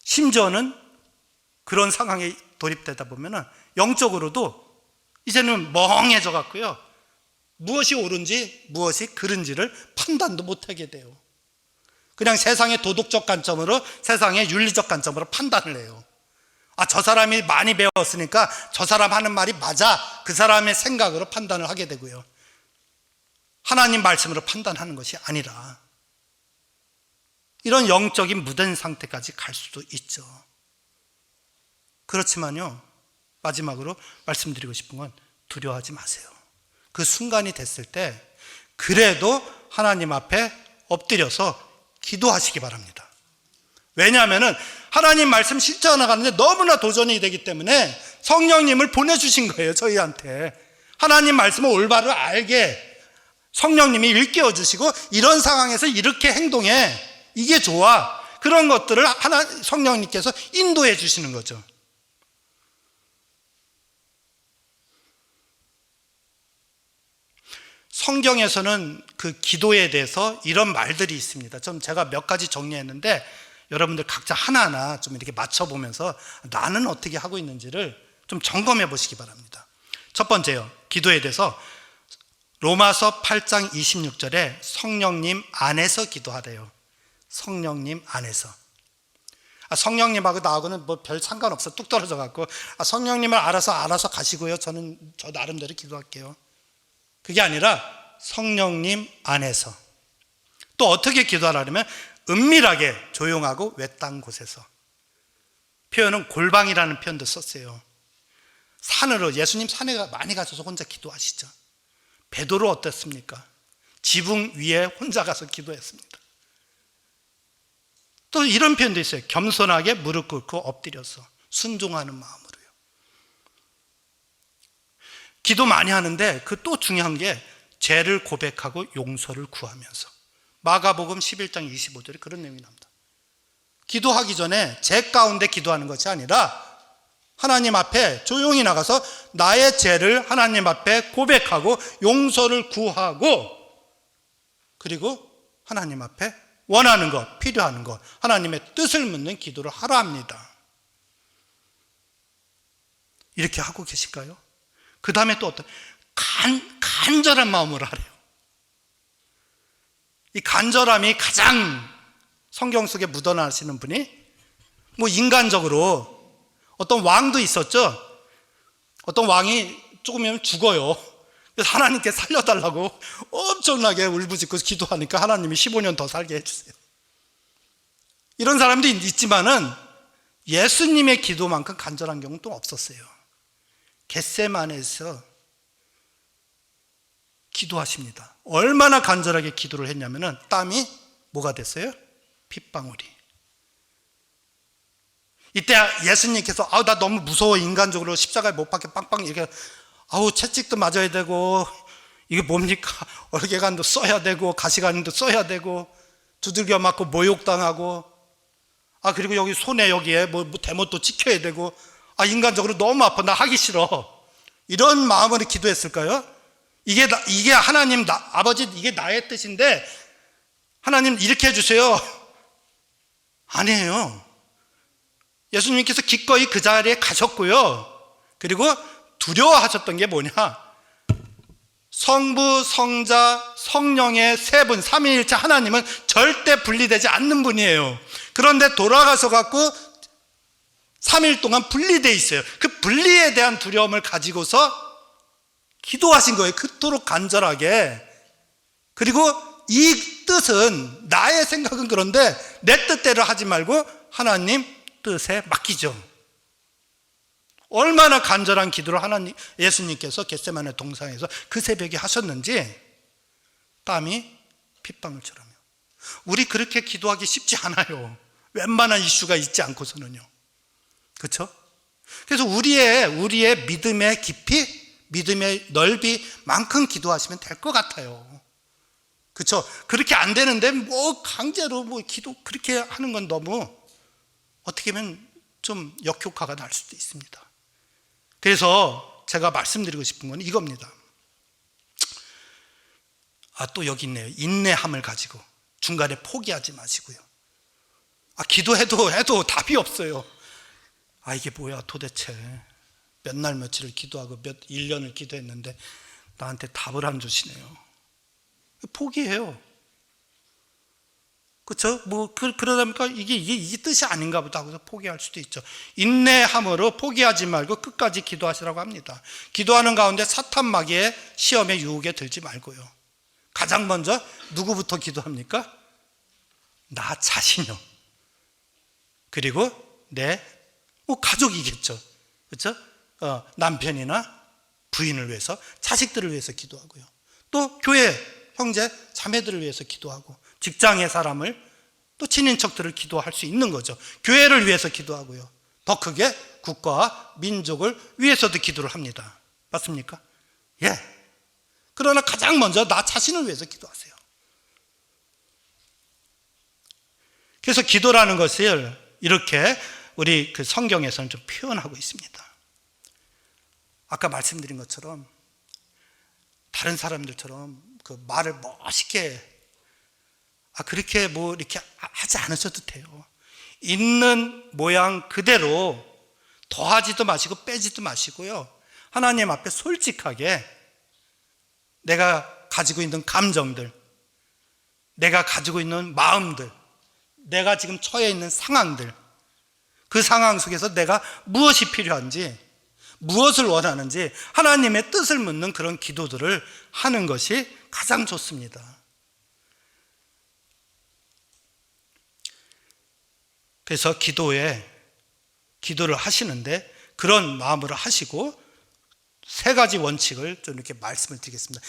심지어는 그런 상황에 돌입되다 보면 영적으로도 이제는 멍해져 갖고요, 무엇이 옳은지 무엇이 그른지를 판단도 못하게 돼요. 그냥 세상의 도덕적 관점으로, 세상의 윤리적 관점으로 판단을 해요. 저 사람이 많이 배웠으니까 저 사람 하는 말이 맞아, 그 사람의 생각으로 판단을 하게 되고요, 하나님 말씀으로 판단하는 것이 아니라 이런 영적인 무된 상태까지 갈 수도 있죠. 그렇지만요, 마지막으로 말씀드리고 싶은 건 두려워하지 마세요. 그 순간이 됐을 때 그래도 하나님 앞에 엎드려서 기도하시기 바랍니다. 왜냐하면 하나님 말씀 실천하는데 너무나 도전이 되기 때문에 성령님을 보내주신 거예요. 저희한테 하나님 말씀을 올바로 알게 성령님이 일깨워 주시고, 이런 상황에서 이렇게 행동해, 이게 좋아, 그런 것들을 성령님께서 인도해 주시는 거죠. 성경에서는 그 기도에 대해서 이런 말들이 있습니다. 좀 제가 몇 가지 정리했는데 여러분들 각자 하나하나 좀 이렇게 맞춰보면서 나는 어떻게 하고 있는지를 좀 점검해 보시기 바랍니다. 첫 번째요, 기도에 대해서 로마서 8장 26절에 성령님 안에서 기도하래요. 성령님 안에서. 성령님하고 나하고는 뭐 별 상관없어, 뚝 떨어져 갖고 성령님을 알아서 가시고요, 저는 저 나름대로 기도할게요. 그게 아니라 성령님 안에서. 또 어떻게 기도하려면 은밀하게 조용하고 외딴 곳에서. 표현은 골방이라는 표현도 썼어요. 산으로, 예수님 산에 많이 가셔서 혼자 기도하시죠. 베드로 어땠습니까? 지붕 위에 혼자 가서 기도했습니다. 또 이런 표현도 있어요. 겸손하게 무릎 꿇고 엎드려서 순종하는 마음으로요. 기도 많이 하는데 그 또 중요한 게 죄를 고백하고 용서를 구하면서. 마가복음 11장 25절에 그런 내용이 나옵니다. 기도하기 전에 죄 가운데 기도하는 것이 아니라 하나님 앞에 조용히 나가서 나의 죄를 하나님 앞에 고백하고 용서를 구하고, 그리고 하나님 앞에 원하는 것, 필요한 것, 하나님의 뜻을 묻는 기도를 하라 합니다. 이렇게 하고 계실까요? 그 다음에 또 어떤 간절한 마음으로 하래요. 이 간절함이 가장 성경 속에 묻어나시는 분이 뭐 인간적으로 어떤 왕도 있었죠. 어떤 왕이 조금이면 죽어요. 그래서 하나님께 살려달라고 엄청나게 울부짖고 기도하니까 하나님이 15년 더 살게 해주세요. 이런 사람도 있지만은 예수님의 기도만큼 간절한 경우는 또 없었어요. 겟세마네에서 기도하십니다. 얼마나 간절하게 기도를 했냐면은 땀이 뭐가 됐어요? 핏방울이. 이때 예수님께서 나 너무 무서워, 인간적으로 십자가에 못 박혀 빵빵 이렇게 채찍도 맞아야 되고 이게 뭡니까? 얼개간도 써야 되고 가시관도 써야 되고 두들겨 맞고 모욕당하고 그리고 여기 손에 여기에 뭐 대못도 찍혀야 되고 인간적으로 너무 아파, 나 하기 싫어, 이런 마음으로 기도했을까요? 이게 하나님 아버지 이게 나의 뜻인데 하나님 이렇게 해주세요. 아니에요. 예수님께서 기꺼이 그 자리에 가셨고요. 그리고 두려워하셨던 게 뭐냐? 성부, 성자, 성령의 세 분, 삼위일체 하나님은 절대 분리되지 않는 분이에요. 그런데 돌아가서 갖고 3일 동안 분리되어 있어요. 그 분리에 대한 두려움을 가지고서 기도하신 거예요. 그토록 간절하게. 그리고 이 뜻은, 나의 생각은 그런데 내 뜻대로 하지 말고 하나님 뜻에 맡기죠. 얼마나 간절한 기도를 예수님께서 겟세마네 동산에서 그 새벽에 하셨는지 땀이 핏방울처럼요. 우리 그렇게 기도하기 쉽지 않아요. 웬만한 이슈가 있지 않고서는요. 그렇죠? 그래서 우리의 믿음의 깊이, 믿음의 넓이만큼 기도하시면 될 것 같아요. 그렇죠? 그렇게 안 되는데 강제로 기도 그렇게 하는 건 너무 어떻게 보면 좀 역효과가 날 수도 있습니다. 그래서 제가 말씀드리고 싶은 건 이겁니다. 또 여기 있네요. 인내함을 가지고 중간에 포기하지 마시고요. 기도해도 답이 없어요. 이게 뭐야 도대체, 몇 날 며칠을 기도하고 1년을 기도했는데 나한테 답을 안 주시네요. 포기해요. 그렇죠? 그러다 보니까 이게 뜻이 아닌가 보다 하고서 포기할 수도 있죠. 인내함으로 포기하지 말고 끝까지 기도하시라고 합니다. 기도하는 가운데 사탄 마귀의 시험에 유혹에 들지 말고요. 가장 먼저 누구부터 기도합니까? 나 자신요. 그리고 내 가족이겠죠. 그렇죠? 남편이나 부인을 위해서, 자식들을 위해서 기도하고요. 또 교회 형제 자매들을 위해서 기도하고, 직장의 사람을, 또 친인척들을 기도할 수 있는 거죠. 교회를 위해서 기도하고요. 더 크게 국가와 민족을 위해서도 기도를 합니다. 맞습니까? 예. 그러나 가장 먼저 나 자신을 위해서 기도하세요. 그래서 기도라는 것을 이렇게 우리 그 성경에서는 좀 표현하고 있습니다. 아까 말씀드린 것처럼 다른 사람들처럼 그 말을 멋있게 그렇게 이렇게 하지 않으셔도 돼요. 있는 모양 그대로 더하지도 마시고 빼지도 마시고요. 하나님 앞에 솔직하게 내가 가지고 있는 감정들, 내가 가지고 있는 마음들, 내가 지금 처해 있는 상황들, 그 상황 속에서 내가 무엇이 필요한지, 무엇을 원하는지 하나님의 뜻을 묻는 그런 기도들을 하는 것이 가장 좋습니다. 그래서 기도를 하시는데 그런 마음으로 하시고, 세 가지 원칙을 좀 이렇게 말씀을 드리겠습니다.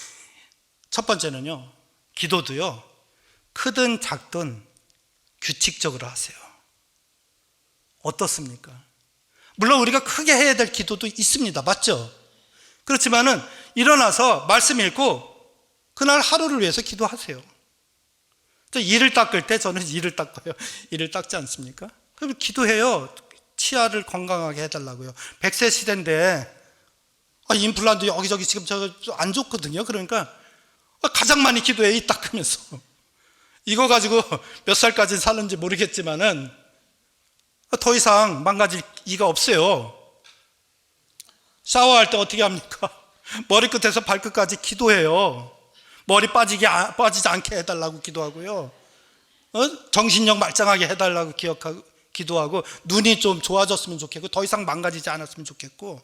첫 번째는요, 기도도요, 크든 작든 규칙적으로 하세요. 어떻습니까? 물론 우리가 크게 해야 될 기도도 있습니다. 맞죠? 그렇지만은 일어나서 말씀 읽고 그날 하루를 위해서 기도하세요. 이를 닦을 때 저는 이를 닦아요. 이를 닦지 않습니까? 그럼 기도해요. 치아를 건강하게 해달라고요. 100세 시대인데 임플란트 여기저기 지금 안 좋거든요. 그러니까 가장 많이 기도해, 이 닦으면서. 이거 가지고 몇 살까지 사는지 모르겠지만은 더 이상 망가질 이가 없어요. 샤워할 때 어떻게 합니까? 머리끝에서 발끝까지 기도해요. 머리 빠지지 않게 해달라고 기도하고요. 정신력 말짱하게 해달라고 기도하고, 눈이 좀 좋아졌으면 좋겠고, 더 이상 망가지지 않았으면 좋겠고,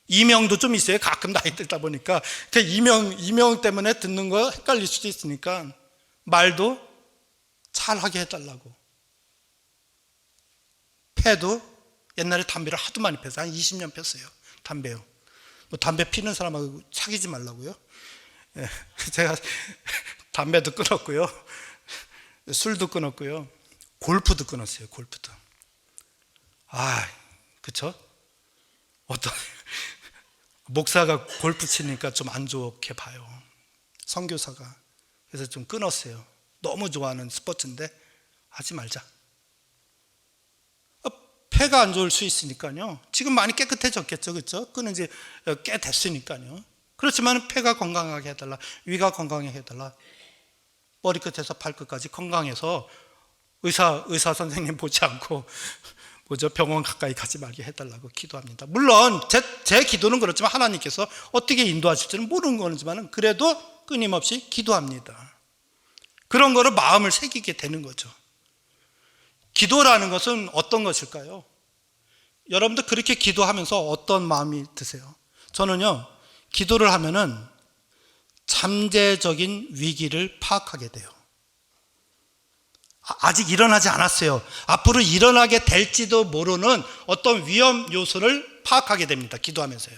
이명도 좀 있어요. 가끔 나이 들다 보니까 이명 때문에 듣는 거 헷갈릴 수도 있으니까 말도 잘하게 해달라고. 폐도 옛날에 담배를 하도 많이 폈어요. 한 20년 폈어요. 담배요. 뭐 담배 피는 사람하고 사귀지 말라고요. 예, 제가 담배도 끊었고요, 술도 끊었고요, 골프도 끊었어요. 골프도. 그쵸? 어떤 목사가 골프 치니까 좀 안 좋게 봐요, 선교사가. 그래서 좀 끊었어요. 너무 좋아하는 스포츠인데 하지 말자. 폐가 안 좋을 수 있으니까요. 지금 많이 깨끗해졌겠죠, 그렇죠? 끊은 지 꽤 됐으니까요. 그렇지만 폐가 건강하게 해달라, 위가 건강하게 해달라, 머리끝에서 발끝까지 건강해서 의사 선생님 보지 않고 병원 가까이 가지 말게 해달라고 기도합니다. 물론 제 기도는 그렇지만 하나님께서 어떻게 인도하실지는 모르는 거지만 그래도 끊임없이 기도합니다. 그런 거를 마음을 새기게 되는 거죠. 기도라는 것은 어떤 것일까요? 여러분들 그렇게 기도하면서 어떤 마음이 드세요? 저는요, 기도를 하면은 잠재적인 위기를 파악하게 돼요. 아직 일어나지 않았어요. 앞으로 일어나게 될지도 모르는 어떤 위험 요소를 파악하게 됩니다, 기도하면서요.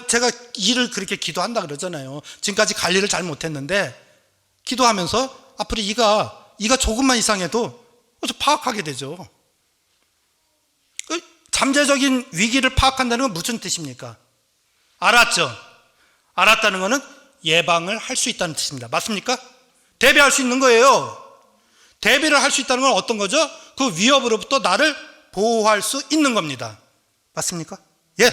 제가 일을 그렇게 기도한다 그러잖아요. 지금까지 관리를 잘 못했는데 기도하면서 앞으로 이가 조금만 이상해도 파악하게 되죠. 잠재적인 위기를 파악한다는 건 무슨 뜻입니까? 알았죠? 알았다는 것은 예방을 할 수 있다는 뜻입니다. 맞습니까? 대비할 수 있는 거예요. 대비를 할 수 있다는 건 어떤 거죠? 그 위협으로부터 나를 보호할 수 있는 겁니다. 맞습니까? 예.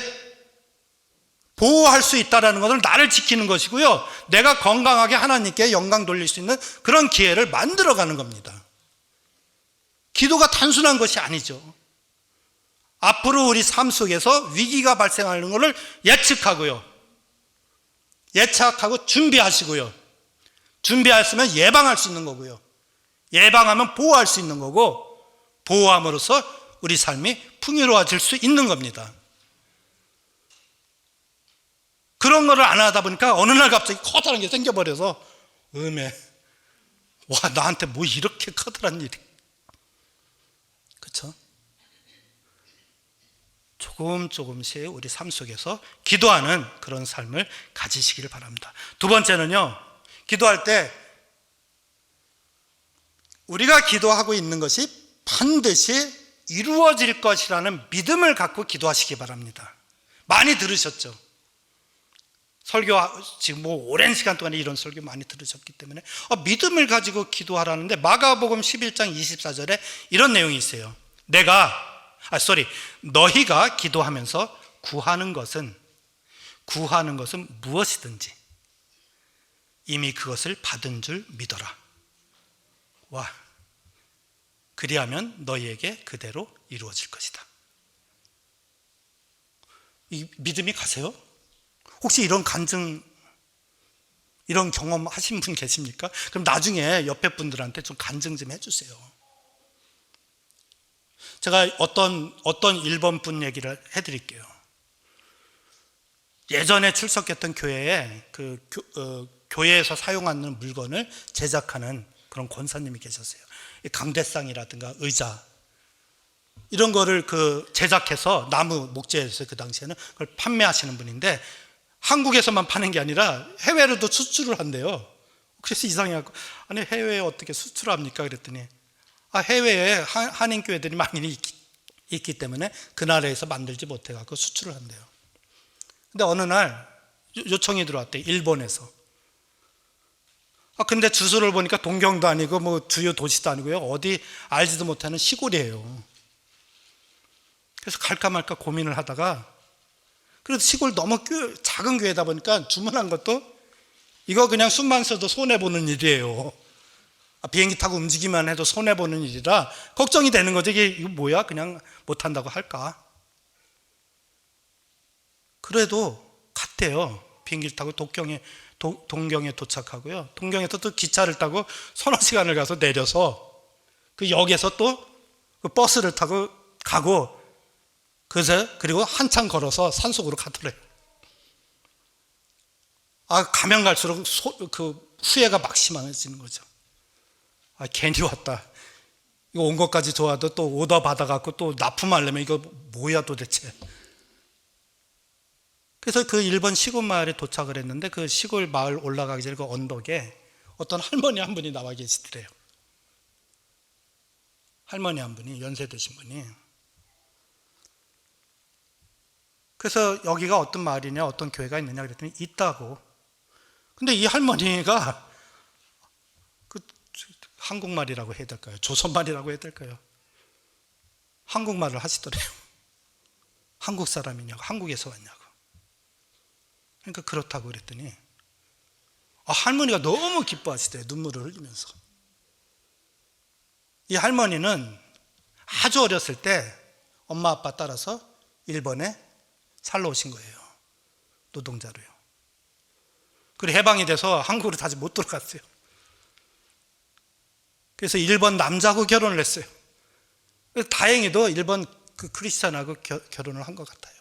보호할 수 있다는 것은 나를 지키는 것이고요, 내가 건강하게 하나님께 영광 돌릴 수 있는 그런 기회를 만들어가는 겁니다. 기도가 단순한 것이 아니죠. 앞으로 우리 삶 속에서 위기가 발생하는 것을 예측하고 준비하시고요, 준비하시면 예방할 수 있는 거고요, 예방하면 보호할 수 있는 거고, 보호함으로써 우리 삶이 풍요로워질 수 있는 겁니다. 그런 거를 안 하다 보니까 어느 날 갑자기 커다란 게 생겨버려서 나한테 뭐 이렇게 커다란 일이. 그렇죠? 조금씩 우리 삶 속에서 기도하는 그런 삶을 가지시기를 바랍니다. 두 번째는요, 기도할 때 우리가 기도하고 있는 것이 반드시 이루어질 것이라는 믿음을 갖고 기도하시기 바랍니다. 많이 들으셨죠? 설교 지금 오랜 시간 동안에 이런 설교 많이 들으셨기 때문에 믿음을 가지고 기도하라는데, 마가복음 11장 24절에 이런 내용이 있어요. 너희가 기도하면서 구하는 것은 무엇이든지 이미 그것을 받은 줄 믿어라. 그리하면 너희에게 그대로 이루어질 것이다. 이 믿음이 가세요? 혹시 이런 경험 하신 분 계십니까? 그럼 나중에 옆에 분들한테 좀 간증 좀 해주세요. 제가 어떤 일본 분 얘기를 해드릴게요. 예전에 출석했던 교회에 교회에서 사용하는 물건을 제작하는 그런 권사님이 계셨어요. 강대상이라든가 의자 이런 거를 제작해서 나무 목재에서 그 당시에는 그걸 판매하시는 분인데, 한국에서만 파는 게 아니라 해외로도 수출을 한대요. 그래서 이상해갖고, 아니 해외에 어떻게 수출합니까? 그랬더니 해외에 한인교회들이 많이 있기 때문에 그 나라에서 만들지 못해갖고 수출을 한대요. 근데 어느 날 요청이 들어왔대, 일본에서. 근데 주소를 보니까 동경도 아니고 주요 도시도 아니고요, 어디 알지도 못하는 시골이에요. 그래서 갈까 말까 고민을 하다가, 그래도 시골 너무 작은 교회다 보니까 주문한 것도 이거 그냥 숨만 쉬어도 손해보는 일이에요. 비행기 타고 움직이기만 해도 손해보는 일이라 걱정이 되는 거죠. 이거 뭐야? 그냥 못한다고 할까? 그래도 갔대요. 비행기를 타고 동경에 도착하고요. 동경에서 또 기차를 타고 서너 시간을 가서 내려서 그 역에서 또 그 버스를 타고 가고, 그리고 한참 걸어서 산속으로 가더래요. 가면 갈수록 그 후회가 막심해지는 거죠. 괜히 왔다. 이거 온 것까지 좋아도 또 오더 받아갖고 또 납품하려면 이거 뭐야 도대체. 그래서 그 일본 시골 마을에 도착을 했는데, 그 시골 마을 올라가기 전에 그 언덕에 어떤 할머니 한 분이 나와 계시더래요. 할머니 한 분이, 연세 드신 분이. 그래서 여기가 어떤 마을이냐, 어떤 교회가 있느냐 그랬더니 있다고. 근데 이 할머니가 그 한국말이라고 해야 될까요? 조선말이라고 해야 될까요? 한국말을 하시더래요. 한국 사람이냐고, 한국에서 왔냐고. 그러니까 그렇다고 그랬더니 할머니가 너무 기뻐하시대요. 눈물을 흘리면서. 이 할머니는 아주 어렸을 때 엄마 아빠 따라서 일본에 살러 오신 거예요. 노동자로요. 그리고 해방이 돼서 한국으로 다시 못 들어갔어요. 그래서 일본 남자하고 결혼을 했어요. 그래서 다행히도 일본 그 크리스찬하고 결혼을 한 것 같아요.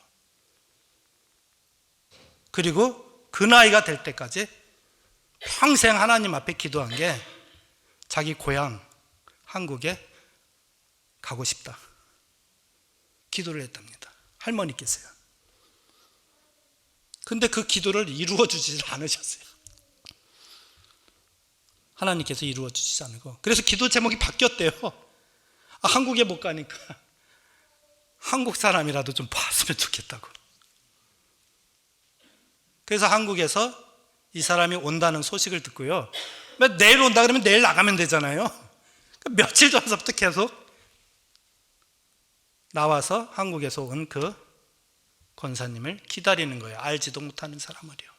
그리고 그 나이가 될 때까지 평생 하나님 앞에 기도한 게 자기 고향 한국에 가고 싶다. 기도를 했답니다. 할머니께서요. 근데 그 기도를 이루어 주지 않으셨어요. 하나님께서 이루어 주시지 않고. 그래서 기도 제목이 바뀌었대요. 한국에 못 가니까 한국 사람이라도 좀 봤으면 좋겠다고. 그래서 한국에서 이 사람이 온다는 소식을 듣고요. 내일 온다 그러면 내일 나가면 되잖아요. 며칠 전서부터 계속 나와서 한국에서 온 그 권사님을 기다리는 거예요. 알지도 못하는 사람을요.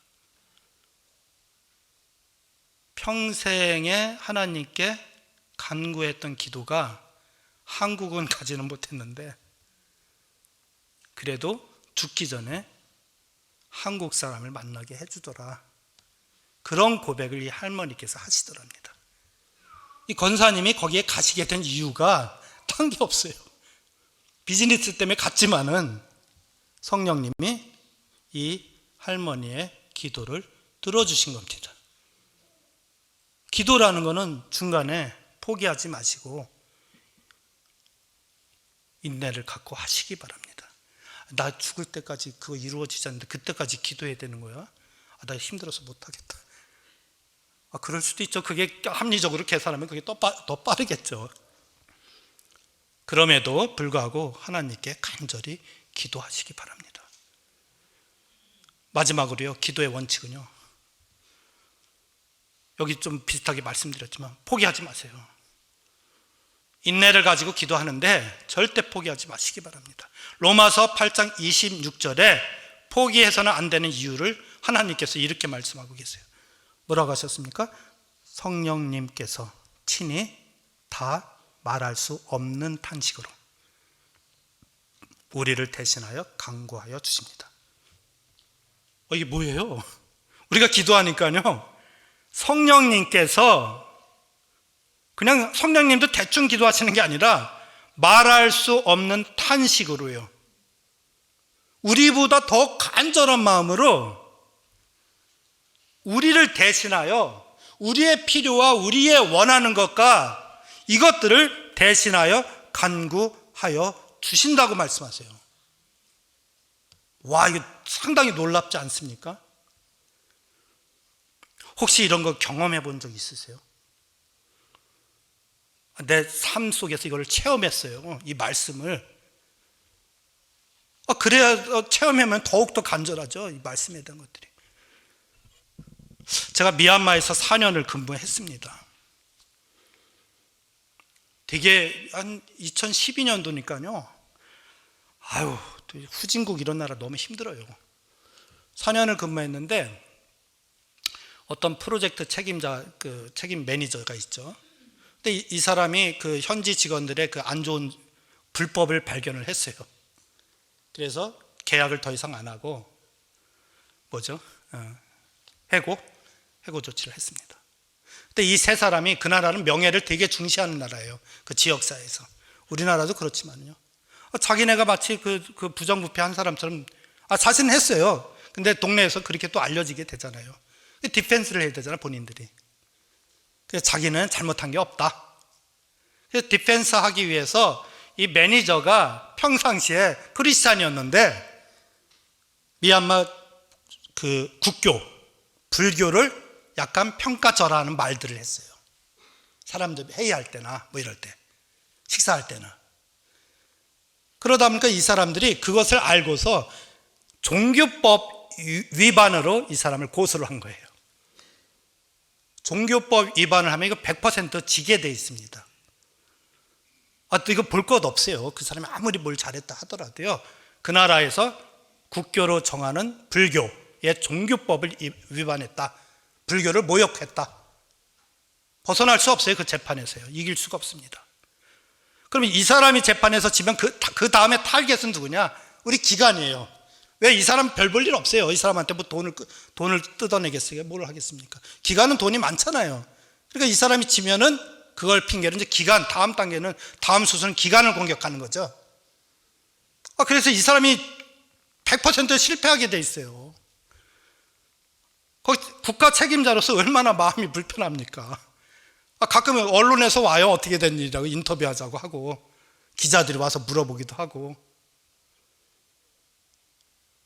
평생에 하나님께 간구했던 기도가 한국은 가지는 못했는데, 그래도 죽기 전에 한국 사람을 만나게 해주더라. 그런 고백을 이 할머니께서 하시더랍니다. 이 권사님이 거기에 가시게 된 이유가 딴 게 없어요. 비즈니스 때문에 갔지만은 성령님이 이 할머니의 기도를 들어주신 겁니다. 기도라는 거는 중간에 포기하지 마시고 인내를 갖고 하시기 바랍니다. 나 죽을 때까지 그거 이루어지지 않는데 그때까지 기도해야 되는 거야? 나 힘들어서 못하겠다. 그럴 수도 있죠. 그게 합리적으로 계산하면 그게 더 빠르겠죠. 그럼에도 불구하고 하나님께 간절히 기도하시기 바랍니다. 마지막으로요, 기도의 원칙은요, 여기 좀 비슷하게 말씀드렸지만 포기하지 마세요. 인내를 가지고 기도하는데 절대 포기하지 마시기 바랍니다. 로마서 8장 26절에 포기해서는 안 되는 이유를 하나님께서 이렇게 말씀하고 계세요. 뭐라고 하셨습니까? 성령님께서 친히 다 말할 수 없는 탄식으로 우리를 대신하여 간구하여 주십니다. 이게 뭐예요? 우리가 기도하니까요, 성령님께서 그냥 성령님도 대충 기도하시는 게 아니라 말할 수 없는 탄식으로요, 우리보다 더 간절한 마음으로 우리를 대신하여 우리의 필요와 우리의 원하는 것과 이것들을 대신하여 간구하여 주신다고 말씀하세요. 와, 이거 상당히 놀랍지 않습니까? 혹시 이런 거 경험해 본 적 있으세요? 내 삶 속에서 이걸 체험했어요. 이 말씀을. 그래야 체험하면 더욱더 간절하죠. 이 말씀에 대한 것들이. 제가 미얀마에서 4년을 근무했습니다. 되게 한 2012년도니까요. 후진국 이런 나라 너무 힘들어요. 4년을 근무했는데 어떤 프로젝트 책임자, 그 책임 매니저가 있죠. 근데 이 사람이 그 현지 직원들의 그 안 좋은 불법을 발견을 했어요. 그래서 계약을 더 이상 안 하고 해고 조치를 했습니다. 근데 이 세 사람이 그 나라는 명예를 되게 중시하는 나라예요. 그 지역사회에서. 우리나라도 그렇지만요. 자기네가 마치 그 부정부패한 사람처럼 자신은 했어요. 근데 동네에서 그렇게 또 알려지게 되잖아요. 디펜스를 해야 되잖아, 본인들이. 그래서 자기는 잘못한 게 없다. 그래서 디펜스 하기 위해서 이 매니저가 평상시에 크리스찬이었는데 미얀마 그 국교, 불교를 약간 평가절하하는 말들을 했어요. 사람들 회의할 때나 뭐 이럴 때, 식사할 때나. 그러다 보니까 이 사람들이 그것을 알고서 종교법 위반으로 이 사람을 고소를 한 거예요. 종교법 위반을 하면 이거 100% 지게 돼 있습니다. 또 이거 볼 것 없어요. 그 사람이 아무리 뭘 잘했다 하더라도요. 그 나라에서 국교로 정하는 불교의 종교법을 위반했다. 불교를 모욕했다. 벗어날 수 없어요. 그 재판에서요. 이길 수가 없습니다. 그러면 이 사람이 재판에서 지면 그 다음에 타겟은 누구냐? 우리 기관이에요. 왜 이 사람 별 볼 일 없어요. 이 사람한테 뭐 돈을 뜯어내겠어요. 뭘 하겠습니까? 기관은 돈이 많잖아요. 그러니까 이 사람이 지면은 그걸 핑계로 이제 기관, 다음 단계는, 다음 수순은 기관을 공격하는 거죠. 그래서 이 사람이 100% 실패하게 돼 있어요. 거기 국가 책임자로서 얼마나 마음이 불편합니까? 가끔 언론에서 와요. 어떻게 된 일이라고 인터뷰하자고 하고, 기자들이 와서 물어보기도 하고.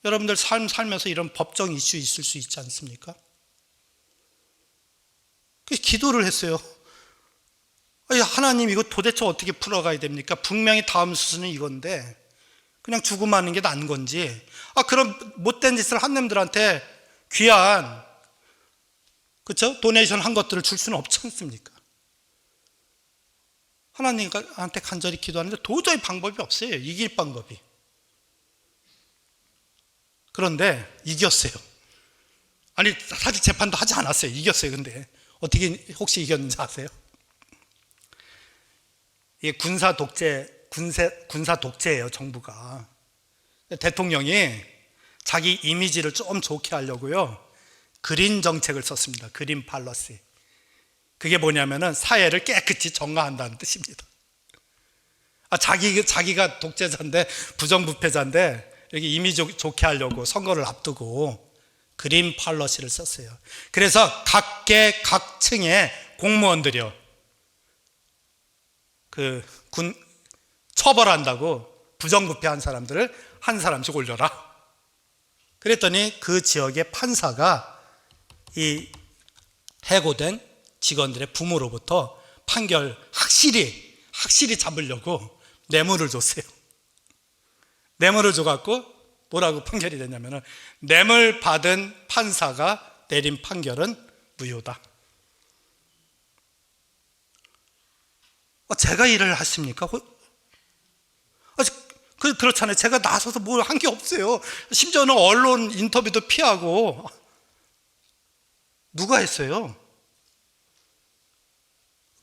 여러분들 살면서 이런 법정 이슈 있을 수 있지 않습니까? 그래서 기도를 했어요. 하나님, 이거 도대체 어떻게 풀어가야 됩니까? 분명히 다음 수순은 이건데 그냥 주고 마는 게 나은 건지, 그럼 못된 짓을 한 놈들한테 귀한, 그렇죠? 도네이션 한 것들을 줄 수는 없지 않습니까? 하나님한테 간절히 기도하는데 도저히 방법이 없어요. 이길 방법이. 그런데 이겼어요. 사실 재판도 하지 않았어요. 이겼어요. 근데 어떻게 혹시 이겼는지 아세요? 이게 군사 독재예요, 정부가. 대통령이 자기 이미지를 좀 좋게 하려고요, 그린 정책을 썼습니다. 그린 팔러시. 그게 뭐냐면은 사회를 깨끗이 정화한다는 뜻입니다. 자기가 독재자인데, 부정부패자인데, 이렇게 이미지 좋게 하려고 선거를 앞두고 그린 팔러시를 썼어요. 그래서 각계 각층의 공무원들이요, 처벌한다고 부정부패한 사람들을 한 사람씩 올려라. 그랬더니 그 지역의 판사가 이 해고된 직원들의 부모로부터 판결 확실히 잡으려고 뇌물을 줬어요. 뇌물을 줘갖고 뭐라고 판결이 됐냐면은, 뇌물 받은 판사가 내린 판결은 무효다. 제가 일을 하십니까? 그렇잖아요. 제가 나서서 뭘 한 게 없어요. 심지어는 언론 인터뷰도 피하고. 누가 했어요?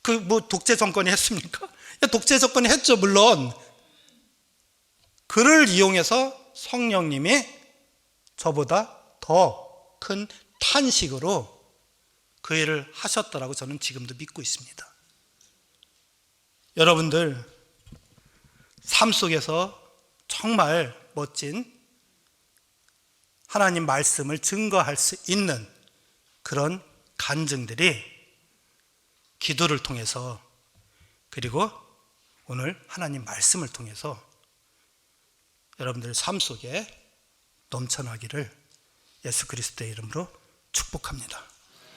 독재 정권이 했습니까? 독재 정권이 했죠, 물론. 그를 이용해서 성령님이 저보다 더 큰 탄식으로 그 일을 하셨더라고 저는 지금도 믿고 있습니다. 여러분들 삶 속에서 정말 멋진 하나님 말씀을 증거할 수 있는 그런 간증들이 기도를 통해서, 그리고 오늘 하나님 말씀을 통해서 여러분들 삶 속에 넘쳐나기를 예수 그리스도의 이름으로 축복합니다.